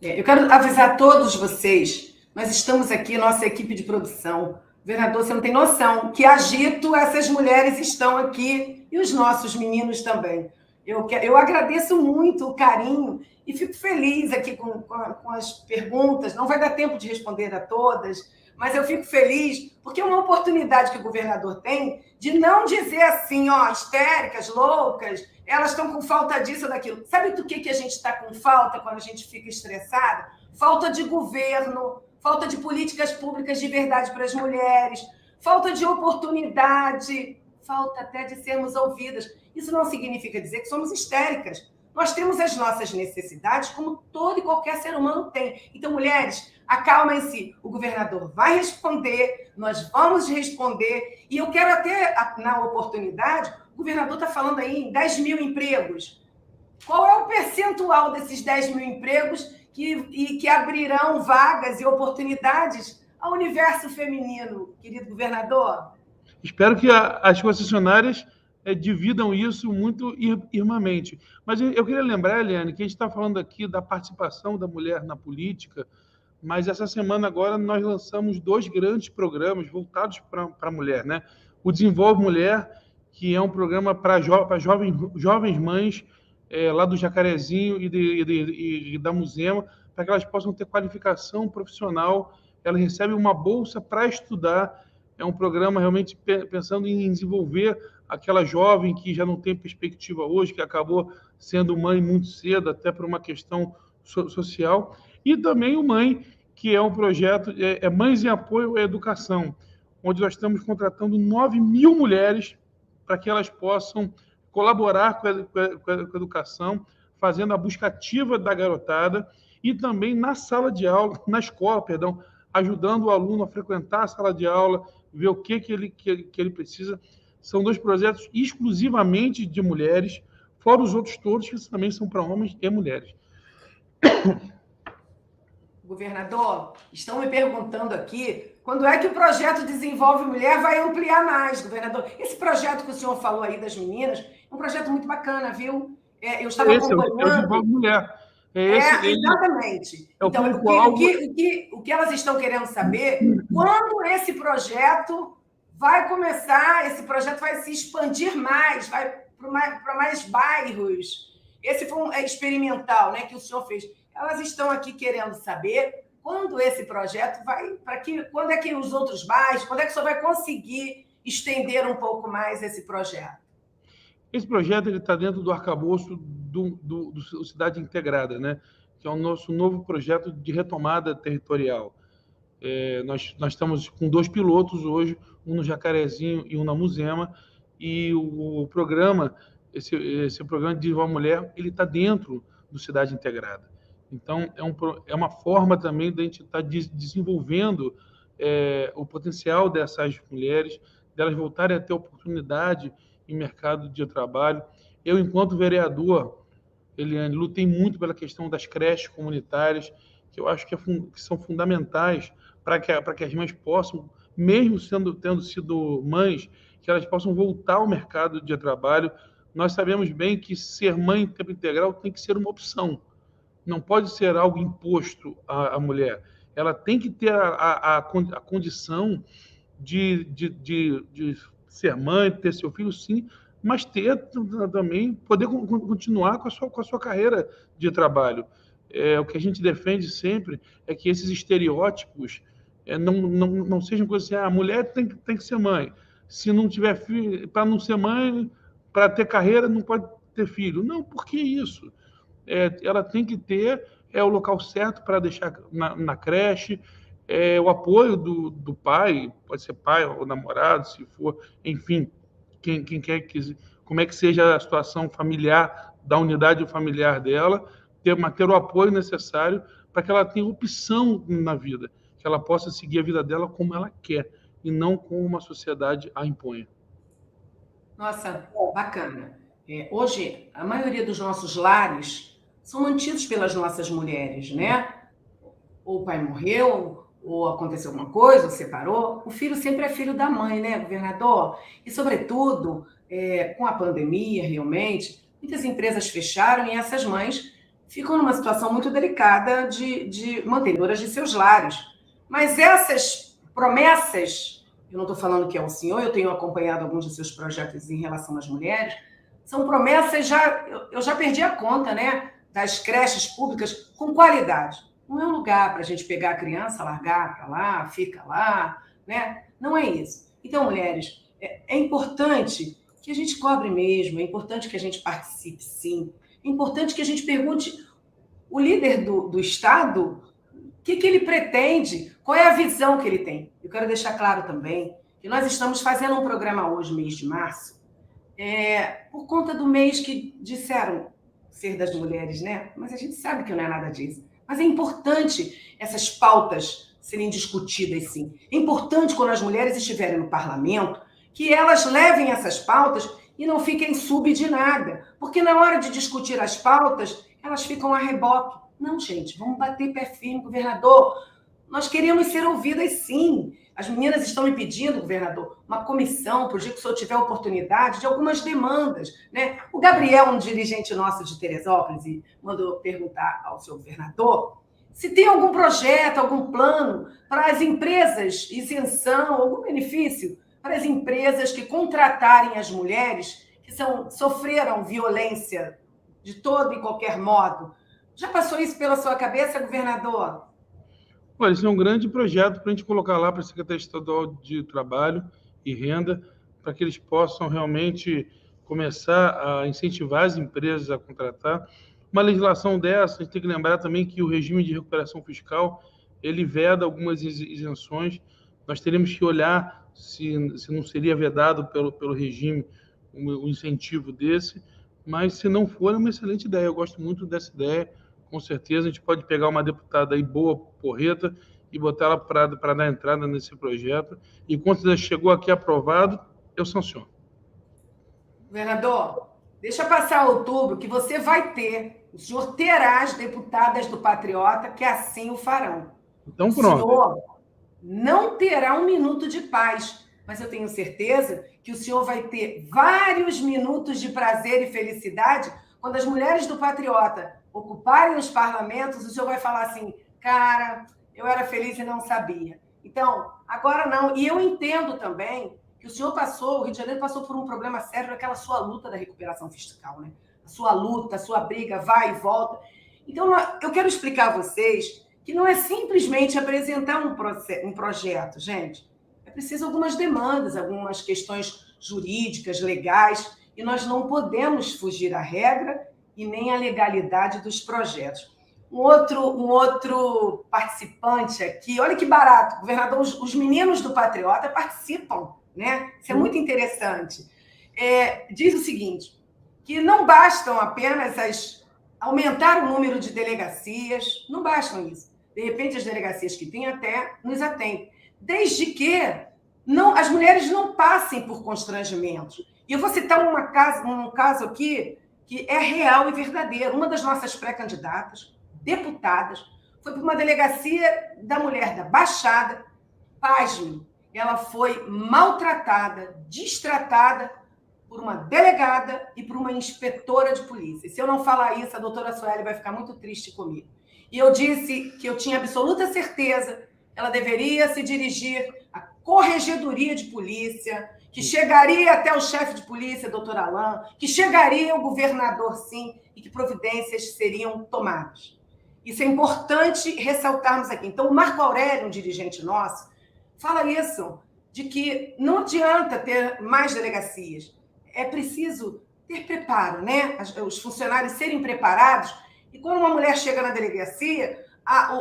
[SPEAKER 3] Eu quero avisar a todos vocês, nós estamos aqui, nossa equipe de produção. Governador, você não tem noção que agito essas mulheres estão aqui e os nossos meninos também. Eu agradeço muito o carinho e fico feliz aqui com as perguntas. Não vai dar tempo de responder a todas, mas eu fico feliz porque é uma oportunidade que o governador tem de não dizer assim, ó, histéricas, loucas, elas estão com falta disso ou daquilo. Sabe do que a gente está com falta quando a gente fica estressada? Falta de governo, falta de políticas públicas de verdade para as mulheres, falta de oportunidade, falta até de sermos ouvidas. Isso não significa dizer que somos histéricas. Nós temos as nossas necessidades, como todo e qualquer ser humano tem. Então, mulheres, acalmem-se. O governador vai responder, nós vamos responder. E eu quero até, na oportunidade, o governador está falando aí em 10 mil empregos. Qual é o percentual desses 10 mil empregos que abrirão vagas e oportunidades ao universo feminino, querido governador?
[SPEAKER 4] Espero que as concessionárias dividam isso muito irmamente. Mas eu queria lembrar, Eliane, que a gente está falando aqui da participação da mulher na política, mas essa semana agora nós lançamos 2 grandes programas voltados para a mulher, né? O Desenvolve Mulher, que é um programa para jovens mães lá do Jacarezinho e da Muzema, para que elas possam ter qualificação profissional. Elas recebem uma bolsa para estudar. É um programa realmente pensando em desenvolver aquela jovem que já não tem perspectiva hoje, que acabou sendo mãe muito cedo, até por uma questão social. E também o Mãe, que é um projeto, Mães em Apoio à Educação, onde nós estamos contratando 9 mil mulheres para que elas possam colaborar com a educação, fazendo a busca ativa da garotada e também na sala de aula, na escola, perdão, ajudando o aluno a frequentar a sala de aula, ver o que ele precisa. São 2 projetos exclusivamente de mulheres, fora os outros todos que também são para homens e mulheres.
[SPEAKER 3] Governador, estão me perguntando aqui quando é que o projeto Desenvolve Mulher vai ampliar mais, governador. Esse projeto que o senhor falou aí das meninas é um projeto muito bacana, viu? Eu estava acompanhando.
[SPEAKER 4] É o Desenvolve Mulher.
[SPEAKER 3] Exatamente. Então, o que elas estão querendo saber, quando esse projeto vai começar, esse projeto vai se expandir mais, vai para mais bairros. Esse foi um experimental, né, que o senhor fez. Elas estão aqui querendo saber quando esse projeto vai, quando é que os outros bairros, quando é que o senhor vai conseguir estender um pouco mais esse projeto?
[SPEAKER 4] Esse projeto está dentro do arcabouço do Cidade Integrada, né? Que é o nosso novo projeto de retomada territorial. Nós estamos com 2 pilotos hoje, um no Jacarezinho e um na Muzema, e o programa, esse programa de Desenvolve Mulher, ele está dentro do Cidade Integrada. Então, é uma forma também de a gente estar desenvolvendo o potencial dessas mulheres, delas voltarem a ter oportunidade em mercado de trabalho. Eu, enquanto vereador, Eliane, lutei muito pela questão das creches comunitárias, que eu acho que são fundamentais para que as mães possam, mesmo tendo sido mães, que elas possam voltar ao mercado de trabalho. Nós sabemos bem que ser mãe em tempo integral tem que ser uma opção. Não pode ser algo imposto à mulher. Ela tem que ter a condição de ser mãe, ter seu filho, sim, mas ter também, poder continuar com a sua carreira de trabalho. O que a gente defende sempre é que esses estereótipos não sejam coisas assim, a mulher tem que ser mãe. Se não tiver filho, para não ser mãe, para ter carreira, não pode ter filho. Não, por que isso? Ela tem que ter o local certo para deixar na creche, o apoio do pai, pode ser pai ou namorado, se for, enfim, quem quer que, como é que seja a situação familiar, da unidade familiar dela, ter o apoio necessário para que ela tenha opção na vida, que ela possa seguir a vida dela como ela quer, e não como uma sociedade a imponha.
[SPEAKER 3] Nossa, bacana. Hoje, a maioria dos nossos lares são mantidos pelas nossas mulheres, né? Ou o pai morreu, ou aconteceu alguma coisa, ou separou. O filho sempre é filho da mãe, né, governador? E, sobretudo, com a pandemia, realmente, muitas empresas fecharam e essas mães ficam numa situação muito delicada de mantenedoras de seus lares. Mas essas promessas, eu não estou falando que é o senhor, eu tenho acompanhado alguns de seus projetos em relação às mulheres, são promessas, eu já perdi a conta, né, das creches públicas com qualidade. Não é um lugar para a gente pegar a criança, largar para lá, fica lá, né? Não é isso. Então, mulheres, é importante que a gente cobre mesmo, é importante que a gente participe, sim. É importante que a gente pergunte o líder do Estado o que ele pretende, qual é a visão que ele tem. Eu quero deixar claro também que nós estamos fazendo um programa hoje, mês de março, por conta do mês que disseram ser das mulheres, né? Mas a gente sabe que não é nada disso. Mas é importante essas pautas serem discutidas, sim. É importante, quando as mulheres estiverem no parlamento, que elas levem essas pautas e não fiquem sub de nada. Porque na hora de discutir as pautas, elas ficam a reboque. Não, gente, vamos bater pé firme, governador. Nós queremos ser ouvidas, sim. As meninas estão me pedindo, governador, uma comissão, para o dia que o senhor tiver oportunidade, de algumas demandas, né? O Gabriel, um dirigente nosso de Teresópolis, mandou perguntar ao senhor governador se tem algum projeto, algum plano para as empresas, isenção, algum benefício para as empresas que contratarem as mulheres que sofreram violência de todo e qualquer modo. Já passou isso pela sua cabeça, governador?
[SPEAKER 4] Olha, isso é um grande projeto para a gente colocar lá para a Secretaria Estadual de Trabalho e Renda, para que eles possam realmente começar a incentivar as empresas a contratar. Uma legislação dessa, a gente tem que lembrar também que o regime de recuperação fiscal, ele veda algumas isenções. Nós teremos que olhar se não seria vedado pelo regime um incentivo desse, mas se não for, é uma excelente ideia. Eu gosto muito dessa ideia. Com certeza, a gente pode pegar uma deputada aí boa, porreta, e botar ela para dar entrada nesse projeto. E quando já chegou aqui aprovado, eu sanciono.
[SPEAKER 3] Governador, deixa passar outubro, que você vai ter. O senhor terá as deputadas do Patriota que assim o farão.
[SPEAKER 4] Então, pronto.
[SPEAKER 3] O senhor não terá um minuto de paz, mas eu tenho certeza que o senhor vai ter vários minutos de prazer e felicidade quando as mulheres do Patriota ocuparem os parlamentos. O senhor vai falar assim, cara, eu era feliz e não sabia. Então, agora não. E eu entendo também que o Rio de Janeiro passou por um problema sério naquela sua luta da recuperação fiscal, né? A sua luta, a sua briga, vai e volta. Então, eu quero explicar a vocês que não é simplesmente apresentar um projeto, gente. É preciso algumas demandas, algumas questões jurídicas, legais, e nós não podemos fugir à regra e nem à legalidade dos projetos. Um outro participante aqui, olha que barato, governador, os meninos do Patriota participam, né? Isso é muito interessante. Diz o seguinte, que não bastam apenas aumentar o número de delegacias, não bastam isso. De repente, as delegacias que tem até nos atendem, desde que as mulheres não passem por constrangimentos. E eu vou citar um caso aqui que é real e verdadeiro. Uma das nossas pré-candidatas, deputadas, foi para uma delegacia da mulher da Baixada. Pasme, ela foi maltratada, destratada por uma delegada e por uma inspetora de polícia. Se eu não falar isso, a doutora Sueli vai ficar muito triste comigo. E eu disse que eu tinha absoluta certeza que ela deveria se dirigir corregedoria de polícia, que chegaria até o chefe de polícia, doutor Alain, que chegaria ao governador, sim, e que providências seriam tomadas. Isso é importante ressaltarmos aqui. Então, o Marco Aurélio, um dirigente nosso, fala isso, de que não adianta ter mais delegacias, é preciso ter preparo, né? Os funcionários serem preparados, e quando uma mulher chega na delegacia,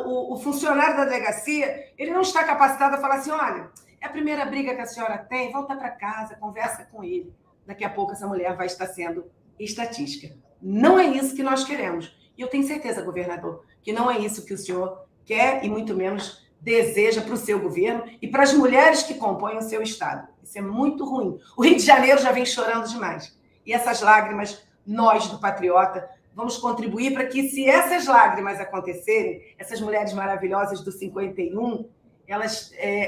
[SPEAKER 3] o funcionário da delegacia, ele não está capacitado a falar assim, olha, é a primeira briga que a senhora tem, volta para casa, conversa com ele. Daqui a pouco essa mulher vai estar sendo estatística. Não é isso que nós queremos. E eu tenho certeza, governador, que não é isso que o senhor quer e muito menos deseja para o seu governo e para as mulheres que compõem o seu estado. Isso é muito ruim. O Rio de Janeiro já vem chorando demais. E essas lágrimas, nós do Patriota, vamos contribuir para que, se essas lágrimas acontecerem, essas mulheres maravilhosas do 51,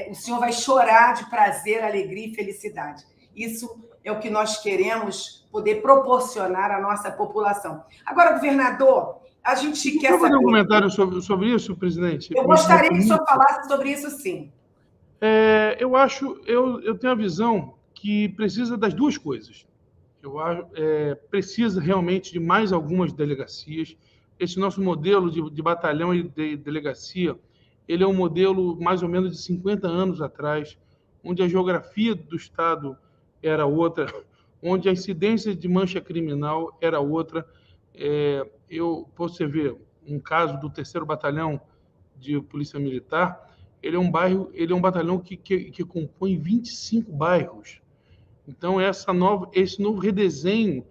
[SPEAKER 3] o senhor vai chorar de prazer, alegria e felicidade. Isso é o que nós queremos poder proporcionar à nossa população. Agora, governador, a gente quer saber...
[SPEAKER 4] fazer um comentário sobre isso, presidente?
[SPEAKER 3] Eu gostaria que o senhor falasse sobre isso, sim.
[SPEAKER 4] Eu tenho a visão que precisa das duas coisas. Precisa realmente de mais algumas delegacias. Esse nosso modelo de batalhão e de delegacia, ele é um modelo mais ou menos de 50 anos atrás, onde a geografia do Estado era outra, onde a incidência de mancha criminal era outra. Você vê um caso do 3º Batalhão de Polícia Militar, ele é um batalhão que compõe 25 bairros. Então, esse novo redesenho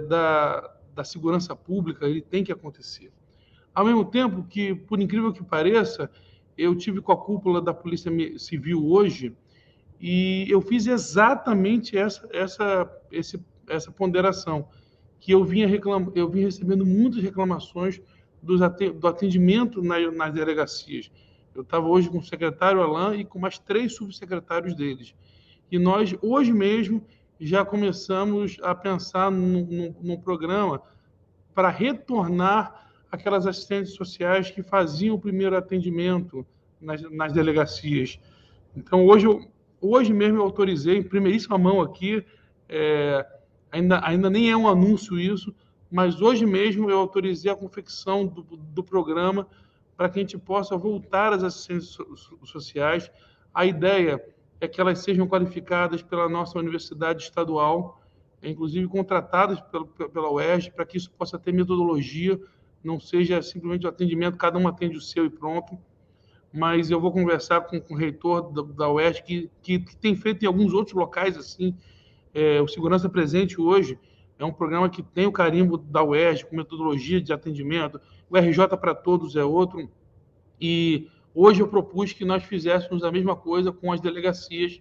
[SPEAKER 4] da segurança pública, ele tem que acontecer. Ao mesmo tempo que, por incrível que pareça, eu tive com a cúpula da Polícia Civil hoje e eu fiz exatamente essa ponderação, que eu vim recebendo muitas reclamações do atendimento nas delegacias. Eu estava hoje com o secretário Alain e com mais 3 subsecretários deles. E nós, hoje mesmo, já começamos a pensar num programa para retornar aquelas assistentes sociais que faziam o primeiro atendimento nas delegacias. Então, hoje mesmo eu autorizei, em primeiríssima mão aqui, ainda nem é um anúncio isso, mas hoje mesmo eu autorizei a confecção do programa para que a gente possa voltar às assistentes sociais. A ideia é que elas sejam qualificadas pela nossa universidade estadual, inclusive contratadas pela UERJ, para que isso possa ter metodologia, não seja simplesmente o atendimento, cada um atende o seu e pronto. Mas eu vou conversar com o reitor da UERJ, que tem feito em alguns outros locais assim. O Segurança Presente hoje é um programa que tem o carimbo da UERJ, com metodologia de atendimento. O RJ para Todos é outro. E hoje eu propus que nós fizéssemos a mesma coisa com as delegacias,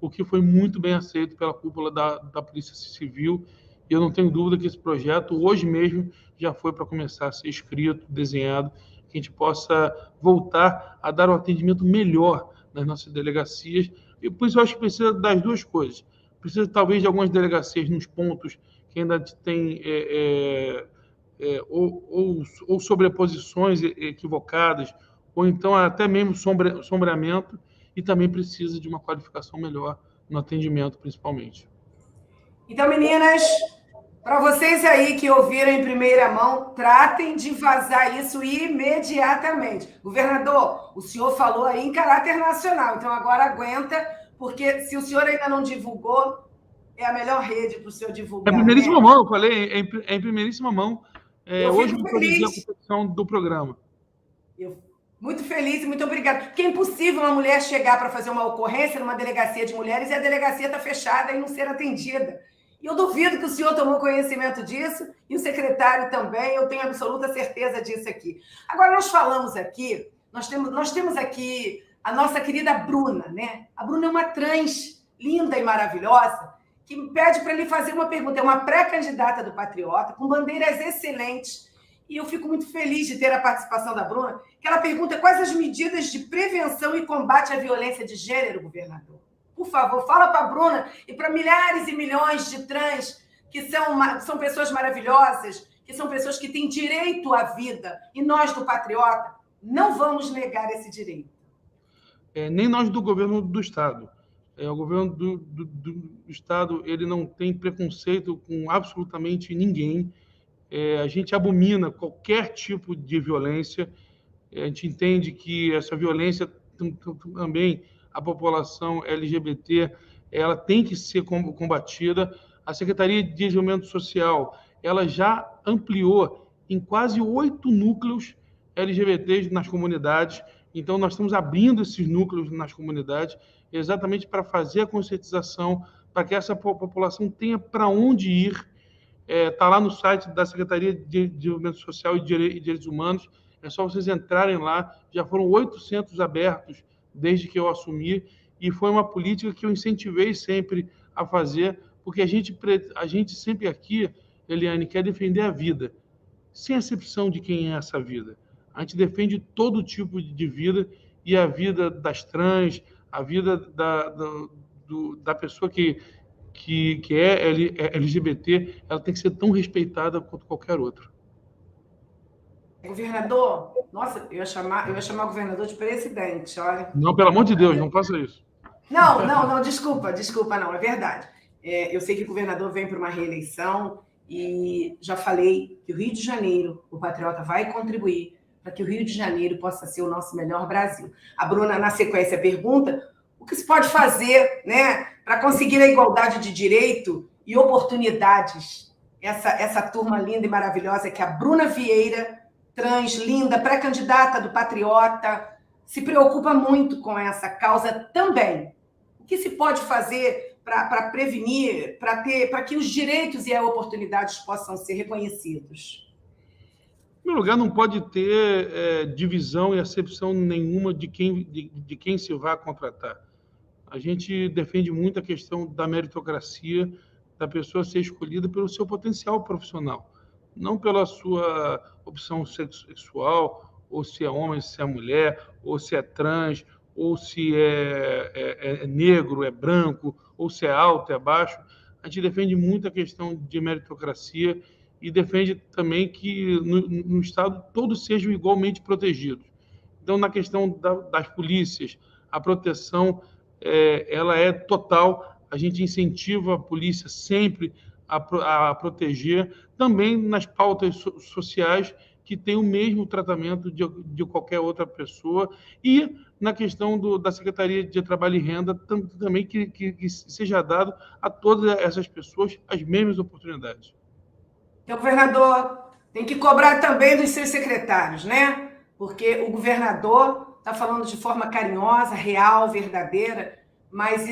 [SPEAKER 4] o que foi muito bem aceito pela cúpula da Polícia Civil. E eu não tenho dúvida que esse projeto, hoje mesmo, já foi para começar a ser escrito, desenhado, que a gente possa voltar a dar um atendimento melhor nas nossas delegacias. E por isso eu acho que precisa das duas coisas. Precisa, talvez, de algumas delegacias nos pontos que ainda tem ou sobreposições equivocadas, ou então até mesmo sombreamento, e também precisa de uma qualificação melhor no atendimento, principalmente.
[SPEAKER 3] Então, meninas, para vocês aí que ouviram em primeira mão, tratem de vazar isso imediatamente. Governador, o senhor falou aí em caráter nacional, então agora aguenta, porque se o senhor ainda não divulgou, é a melhor rede para o senhor divulgar.
[SPEAKER 4] É em primeiríssima mão, eu falei, é em primeiríssima mão. Hoje eu produzi a confecção do programa.
[SPEAKER 3] Muito feliz e muito obrigada. Porque é impossível uma mulher chegar para fazer uma ocorrência numa delegacia de mulheres e a delegacia está fechada e não ser atendida. E eu duvido que o senhor tomou conhecimento disso e o secretário também, eu tenho absoluta certeza disso aqui. Agora, nós falamos aqui, nós temos aqui a nossa querida Bruna, né? A Bruna é uma trans linda e maravilhosa que me pede para lhe fazer uma pergunta. É uma pré-candidata do Patriota, com bandeiras excelentes. E eu fico muito feliz de ter a participação da Bruna, que ela pergunta quais as medidas de prevenção e combate à violência de gênero, governador. Por favor, fala para a Bruna e para milhares e milhões de trans que são pessoas maravilhosas, que são pessoas que têm direito à vida. E nós, do Patriota, não vamos negar esse direito.
[SPEAKER 4] nem nós do governo do Estado. O governo do Estado ele não tem preconceito com absolutamente ninguém. A gente abomina qualquer tipo de violência. A gente entende que essa violência também a população LGBT ela tem que ser combatida. A Secretaria de Desenvolvimento Social ela já ampliou em quase 8 núcleos LGBTs nas comunidades. Então, nós estamos abrindo esses núcleos nas comunidades exatamente para fazer a conscientização, para que essa população tenha para onde ir. Está lá no site da Secretaria de Desenvolvimento Social e Direitos Humanos. É só vocês entrarem lá. Já foram 800 abertos desde que eu assumi, e foi uma política que eu incentivei sempre a fazer, porque a gente sempre aqui, Eliane, quer defender a vida, sem exceção de quem é essa vida. A gente defende todo tipo de vida, e a vida das trans, a vida da pessoa que é LGBT, ela tem que ser tão respeitada quanto qualquer outra.
[SPEAKER 3] Governador, nossa, eu ia chamar o governador de presidente, olha.
[SPEAKER 4] Não, pelo amor de Deus, não faça isso.
[SPEAKER 3] Não, desculpa, não, é verdade. Eu sei que o governador vem para uma reeleição e já falei que o Rio de Janeiro, o Patriota vai contribuir para que o Rio de Janeiro possa ser o nosso melhor Brasil. A Bruna, na sequência, pergunta o que se pode fazer, né, para conseguir a igualdade de direito e oportunidades. Essa turma linda e maravilhosa que é a Bruna Vieira, trans, linda, pré-candidata do Patriota, se preocupa muito com essa causa também. O que se pode fazer para prevenir, para que os direitos e as oportunidades possam ser reconhecidos?
[SPEAKER 4] Em primeiro lugar, não pode ter divisão e acepção nenhuma de quem se vai contratar. A gente defende muito a questão da meritocracia, da pessoa ser escolhida pelo seu potencial profissional, não pela sua opção sexual, ou se é homem, se é mulher, ou se é trans, ou se é negro, é branco, ou se é alto, é baixo. A gente defende muito a questão de meritocracia e defende também que no Estado todos sejam igualmente protegidos. Então, na questão das polícias, a proteção ela é total. A gente incentiva a polícia sempre a proteger, também nas pautas sociais que tem o mesmo tratamento de qualquer outra pessoa, e na questão da Secretaria de Trabalho e Renda também que seja dado a todas essas pessoas as mesmas oportunidades.
[SPEAKER 3] Então, governador, tem que cobrar também dos seus secretários, né? Porque o governador está falando de forma carinhosa, real, verdadeira, mas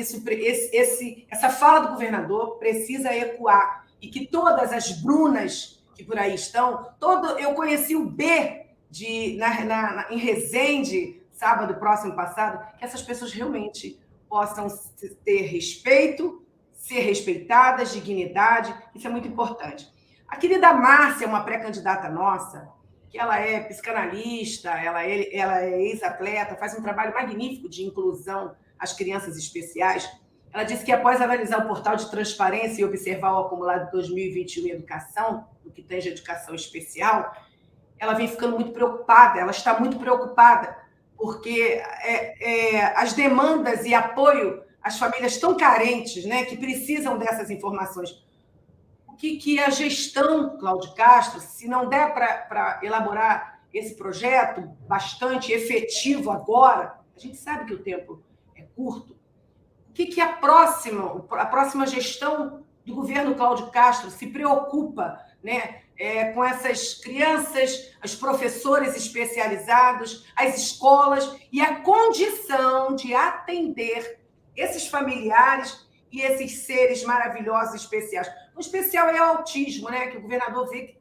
[SPEAKER 3] essa fala do governador precisa ecoar, e que todas as Brunas que por aí estão, eu conheci o B em Resende, sábado próximo passado, que essas pessoas realmente possam ter respeito, ser respeitadas, dignidade, isso é muito importante. A querida Márcia, uma pré-candidata nossa, que ela é psicanalista, ela é ex-atleta, faz um trabalho magnífico de inclusão às crianças especiais. Ela disse que, após analisar o portal de transparência e observar o acumulado de 2021 em educação, no que tange a educação especial, ela vem ficando muito preocupada, ela está muito preocupada, porque as demandas e apoio às famílias tão carentes, né, que precisam dessas informações. O que a gestão, Cláudio Castro, se não der para elaborar esse projeto bastante efetivo agora, a gente sabe que o tempo é curto, o que a próxima gestão do governo Cláudio Castro se preocupa, né, com essas crianças, os professores especializados, as escolas e a condição de atender esses familiares e esses seres maravilhosos especiais. O especial é o autismo, né, que o governador vê que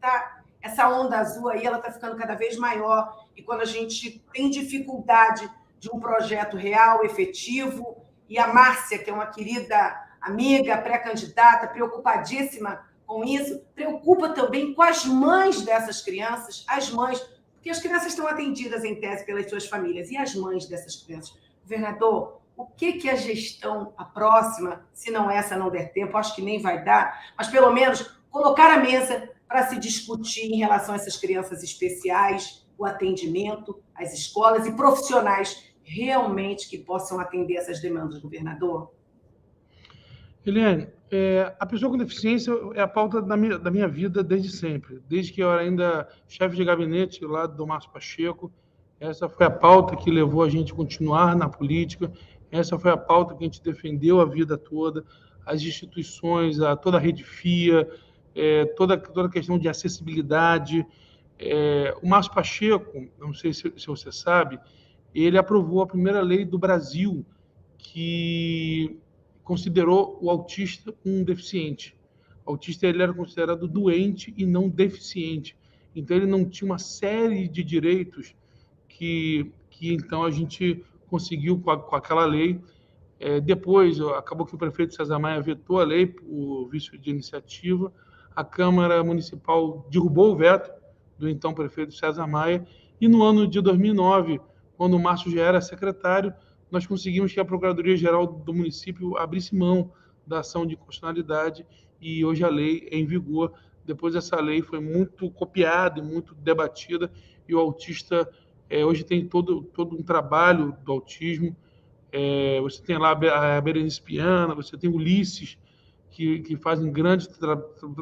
[SPEAKER 3] essa onda azul aí, ela está ficando cada vez maior, e quando a gente tem dificuldade de um projeto real, efetivo, e a Márcia, que é uma querida amiga, pré-candidata, preocupadíssima com isso, preocupa também com as mães dessas crianças, as mães, porque as crianças estão atendidas em tese pelas suas famílias, e as mães dessas crianças. Governador, o que a gestão, a próxima, se não essa não der tempo, acho que nem vai dar, mas pelo menos colocar à mesa para se discutir em relação a essas crianças especiais, o atendimento, as escolas e profissionais realmente que possam atender essas demandas, governador?
[SPEAKER 4] Eliane, a pessoa com deficiência é a pauta da minha vida desde sempre. Desde que eu era ainda chefe de gabinete lá do Márcio Pacheco, essa foi a pauta que levou a gente a continuar na política, essa foi a pauta que a gente defendeu a vida toda, as instituições, toda a rede FIA, toda a questão de acessibilidade. O Márcio Pacheco, não sei se você sabe, ele aprovou a primeira lei do Brasil que considerou o autista um deficiente. O autista ele era considerado doente e não deficiente. Então, ele não tinha uma série de direitos que então a gente conseguiu com aquela lei. Depois, acabou que o prefeito César Maia vetou a lei por vício de iniciativa. A Câmara Municipal derrubou o veto do então prefeito César Maia. E no ano de 2009, quando o Márcio já era secretário, nós conseguimos que a Procuradoria-Geral do município abrisse mão da ação de inconstitucionalidade e hoje a lei é em vigor. Depois essa lei foi muito copiada e muito debatida e o autista hoje tem todo um trabalho do autismo. Você tem lá a Berenice Piana, você tem Ulisses, que fazem grandes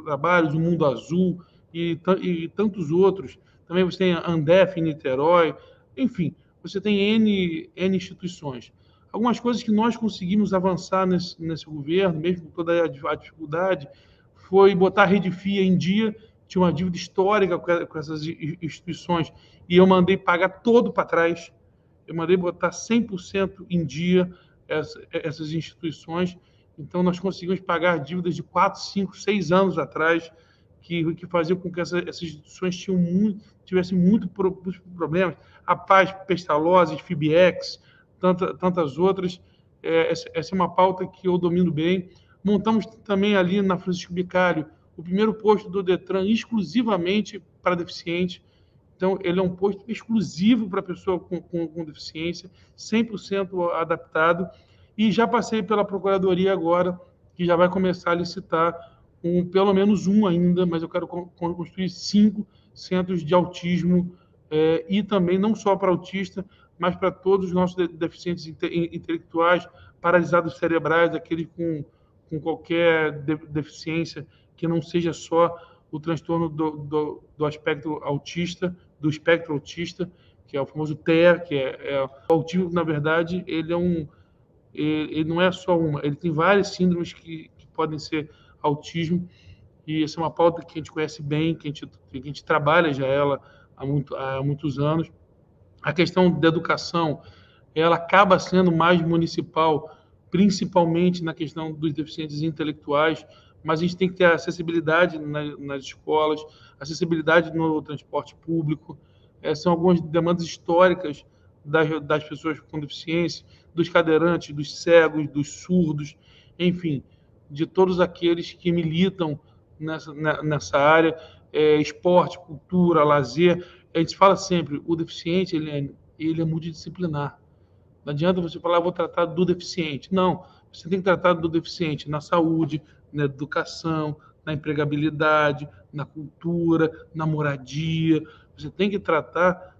[SPEAKER 4] trabalhos, o Mundo Azul e tantos outros. Também você tem a Andef em Niterói, enfim, você tem N instituições. Algumas coisas que nós conseguimos avançar nesse governo, mesmo com toda a dificuldade, foi botar a Rede FIA em dia. Tinha uma dívida histórica com essas instituições e eu mandei pagar todo para trás. Eu mandei botar 100% em dia essas instituições. Então, nós conseguimos pagar dívidas de 4, 5, 6 anos atrás, que fazia com que essas instituições tivessem muitos problemas. A Paz, Pestalozzi, Fibiex, tantas outras. Essa é uma pauta que eu domino bem. Montamos também ali na Francisco Bicalho o primeiro posto do Detran exclusivamente para deficiente. Então, ele é um posto exclusivo para pessoa com deficiência, 100% adaptado. E já passei pela Procuradoria agora, que já vai começar a licitar pelo menos um ainda, mas eu quero construir 5 centros de autismo, e também não só para autista, mas para todos os nossos deficientes intelectuais, paralisados cerebrais, aqueles com qualquer deficiência que não seja só o transtorno do aspecto autista, do espectro autista, que é o famoso TEA, que o autismo, na verdade, ele não é só uma, ele tem várias síndromes que podem ser autismo, e essa é uma pauta que a gente conhece bem, que a gente trabalha já ela há muitos anos. A questão da educação, ela acaba sendo mais municipal, principalmente na questão dos deficientes intelectuais, mas a gente tem que ter acessibilidade nas escolas, acessibilidade no transporte público. São algumas demandas históricas das pessoas com deficiência, dos cadeirantes, dos cegos, dos surdos, enfim, de todos aqueles que militam nessa área, esporte, cultura, lazer. A gente fala sempre, o deficiente ele é multidisciplinar. Não adianta você falar, vou tratar do deficiente. Não, você tem que tratar do deficiente na saúde, na educação, na empregabilidade, na cultura, na moradia. Você tem que tratar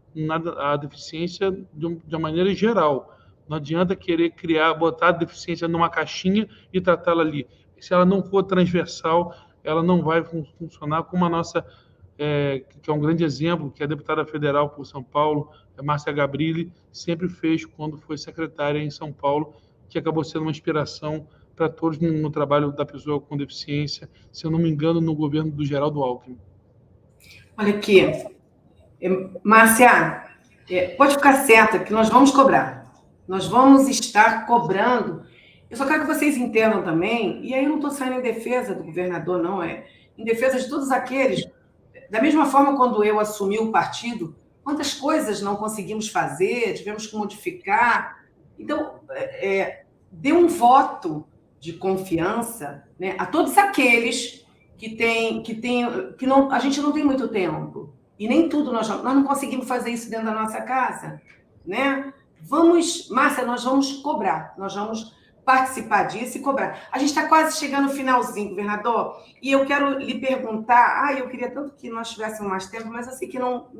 [SPEAKER 4] a deficiência de uma maneira geral. Não adianta querer botar a deficiência numa caixinha e tratá-la ali. Se ela não for transversal, ela não vai funcionar como a nossa, que é um grande exemplo, que a deputada federal por São Paulo, a Márcia Gabrilli, sempre fez quando foi secretária em São Paulo, que acabou sendo uma inspiração para todos no trabalho da pessoa com deficiência, se eu não me engano, no governo do Geraldo Alckmin.
[SPEAKER 3] Olha aqui, Márcia, pode ficar certa que nós vamos cobrar. Nós vamos estar cobrando. Eu só quero que vocês entendam também, e aí eu não estou saindo em defesa do governador, não, em defesa de todos aqueles. Da mesma forma, quando eu assumi o partido, quantas coisas não conseguimos fazer, tivemos que modificar. Então, dê um voto de confiança, né, a todos aqueles que não, a gente não tem muito tempo, e nem tudo nós não conseguimos fazer isso dentro da nossa casa, né? Márcia, nós vamos cobrar, nós vamos participar disso e cobrar. A gente está quase chegando no finalzinho, governador, e eu quero lhe perguntar, eu queria tanto que nós tivéssemos mais tempo, mas eu sei que não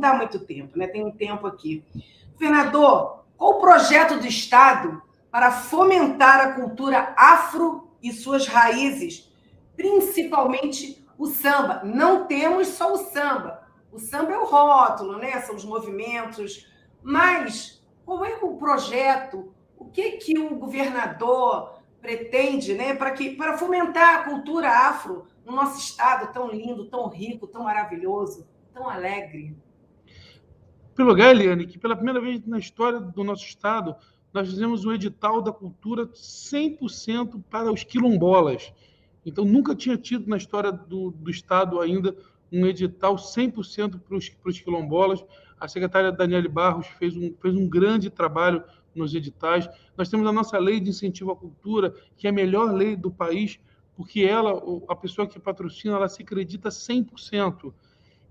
[SPEAKER 3] dá muito tempo, né? Tem um tempo aqui. Governador, Qual o projeto do Estado para fomentar a cultura afro e suas raízes, principalmente o samba? Não temos só o samba. O samba é o rótulo, né? São os movimentos. Mas qual é o projeto? O que o governador pretende, né, para fomentar a cultura afro no nosso estado tão lindo, tão rico, tão maravilhoso, tão alegre?
[SPEAKER 4] Pelo lugar, Eliane, que pela primeira vez na história do nosso estado, nós fizemos um edital da cultura 100% para os quilombolas. Então, nunca tinha tido na história do estado ainda um edital 100% para os quilombolas. A secretária Daniele Barros fez um grande trabalho nos editais. Nós temos a nossa lei de incentivo à cultura, que é a melhor lei do país, porque ela, a pessoa que patrocina, ela se acredita 100%.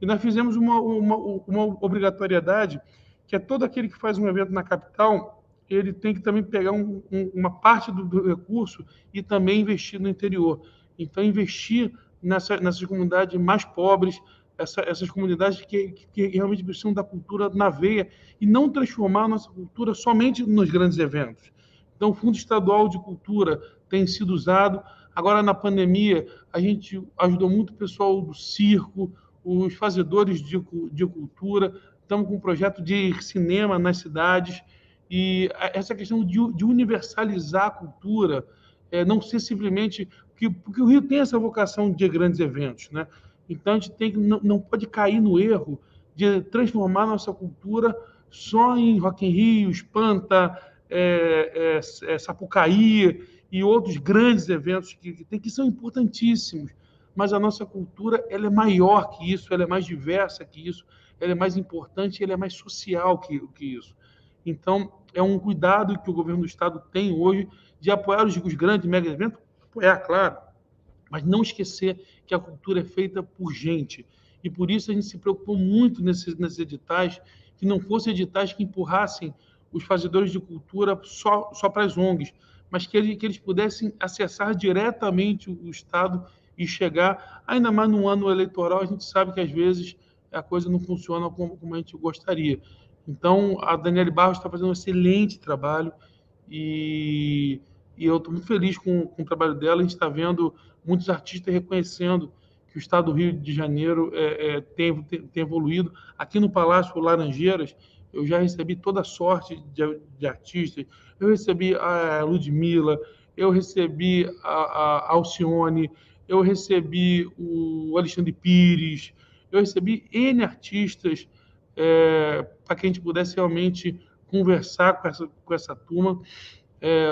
[SPEAKER 4] E nós fizemos uma obrigatoriedade, que é todo aquele que faz um evento na capital, ele tem que também pegar uma parte do recurso e também investir no interior. Então, investir nessas comunidades mais pobres, essas comunidades que realmente precisam da cultura na veia e não transformar a nossa cultura somente nos grandes eventos. Então, o Fundo Estadual de Cultura tem sido usado. Agora, na pandemia, a gente ajudou muito o pessoal do circo, os fazedores de cultura. Estamos com um projeto de cinema nas cidades. E essa questão de universalizar a cultura, não ser simplesmente... Porque o Rio tem essa vocação de grandes eventos, né? Então, a gente não pode cair no erro de transformar nossa cultura só em Rock in Rio, Espanta, Sapucaí e outros grandes eventos que são importantíssimos. Mas a nossa cultura, ela é maior que isso, ela é mais diversa que isso, ela é mais importante, ela é mais social que isso. Então, é um cuidado que o governo do Estado tem hoje de apoiar os grandes mega eventos, apoiar, claro, mas não esquecer que a cultura é feita por gente. E por isso a gente se preocupou muito nesses editais, que não fossem editais que empurrassem os fazedores de cultura só para as ONGs, mas que eles pudessem acessar diretamente o Estado e chegar, ainda mais no ano eleitoral, a gente sabe que às vezes a coisa não funciona como a gente gostaria. Então, a Daniele Barros está fazendo um excelente trabalho e eu estou muito feliz com o trabalho dela. A gente está vendo muitos artistas reconhecendo que o Estado do Rio de Janeiro tem evoluído. Aqui no Palácio Laranjeiras, eu já recebi toda sorte de artistas. Eu recebi a Ludmilla, eu recebi a Alcione, eu recebi o Alexandre Pires, eu recebi N artistas para que a gente pudesse realmente conversar com essa turma.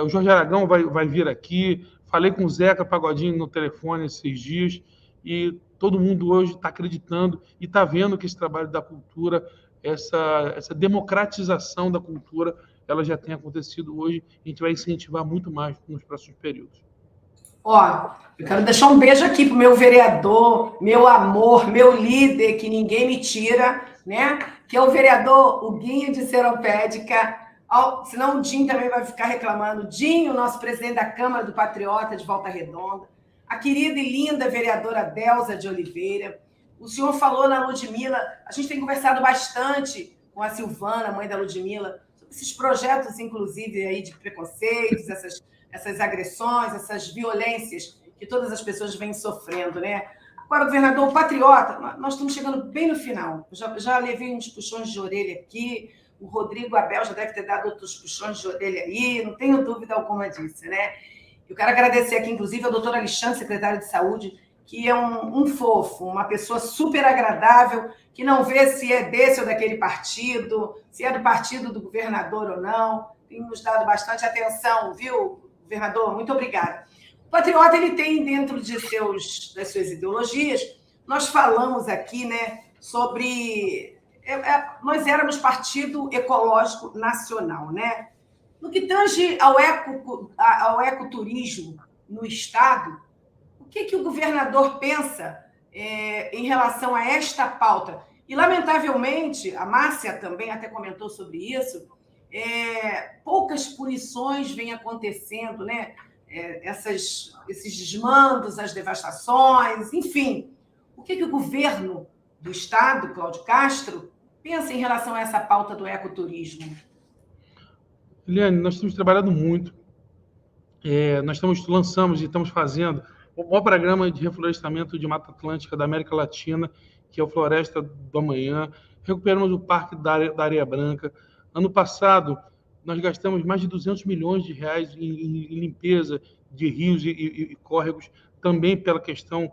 [SPEAKER 4] O Jorge Aragão vai vir aqui. Falei com o Zeca Pagodinho no telefone esses dias e todo mundo hoje está acreditando e está vendo que esse trabalho da cultura, essa democratização da cultura, ela já tem acontecido hoje. A gente vai incentivar muito mais nos próximos períodos.
[SPEAKER 3] Eu quero deixar um beijo aqui para o meu vereador, meu amor, meu líder, que ninguém me tira, né? Que é o vereador Huguinho de Seropédica. Senão o Dinho também vai ficar reclamando. Dinho, nosso presidente da Câmara do Patriota de Volta Redonda. A querida e linda vereadora Delza de Oliveira. O senhor falou na Ludmilla. A gente tem conversado bastante com a Silvana, mãe da Ludmilla, sobre esses projetos, inclusive, aí de preconceitos, essas agressões, essas violências que todas as pessoas vêm sofrendo, né? Agora, governador, o Patriota, nós estamos chegando bem no final. Já levei uns puxões de orelha aqui, o Rodrigo Abel já deve ter dado outros puxões de orelha aí, não tenho dúvida alguma disso, né? Eu quero agradecer aqui, inclusive, ao doutor Alexandre, secretário de Saúde, que é um fofo, uma pessoa super agradável, que não vê se é desse ou daquele partido, se é do partido do governador ou não. Tem nos dado bastante atenção, viu, governador? Muito obrigada. O Patriota, ele tem dentro das suas ideologias, nós falamos aqui, né, sobre... Nós éramos Partido Ecológico Nacional, né? No que tange ao ecoturismo no Estado, o que o governador pensa em relação a esta pauta? E, lamentavelmente, a Márcia também até comentou sobre isso, poucas punições vêm acontecendo, né? Esses desmandos, as devastações, enfim. O que o governo do Estado, Cláudio Castro, pensa em relação a essa pauta do ecoturismo?
[SPEAKER 4] Eliane, nós temos trabalhado muito. Nós lançamos e estamos fazendo o maior programa de reflorestamento de Mata Atlântica da América Latina, que é o Floresta do Amanhã. Recuperamos o Parque da Areia Branca. Ano passado, nós gastamos mais de 200 milhões de reais em limpeza de rios e córregos, também pela questão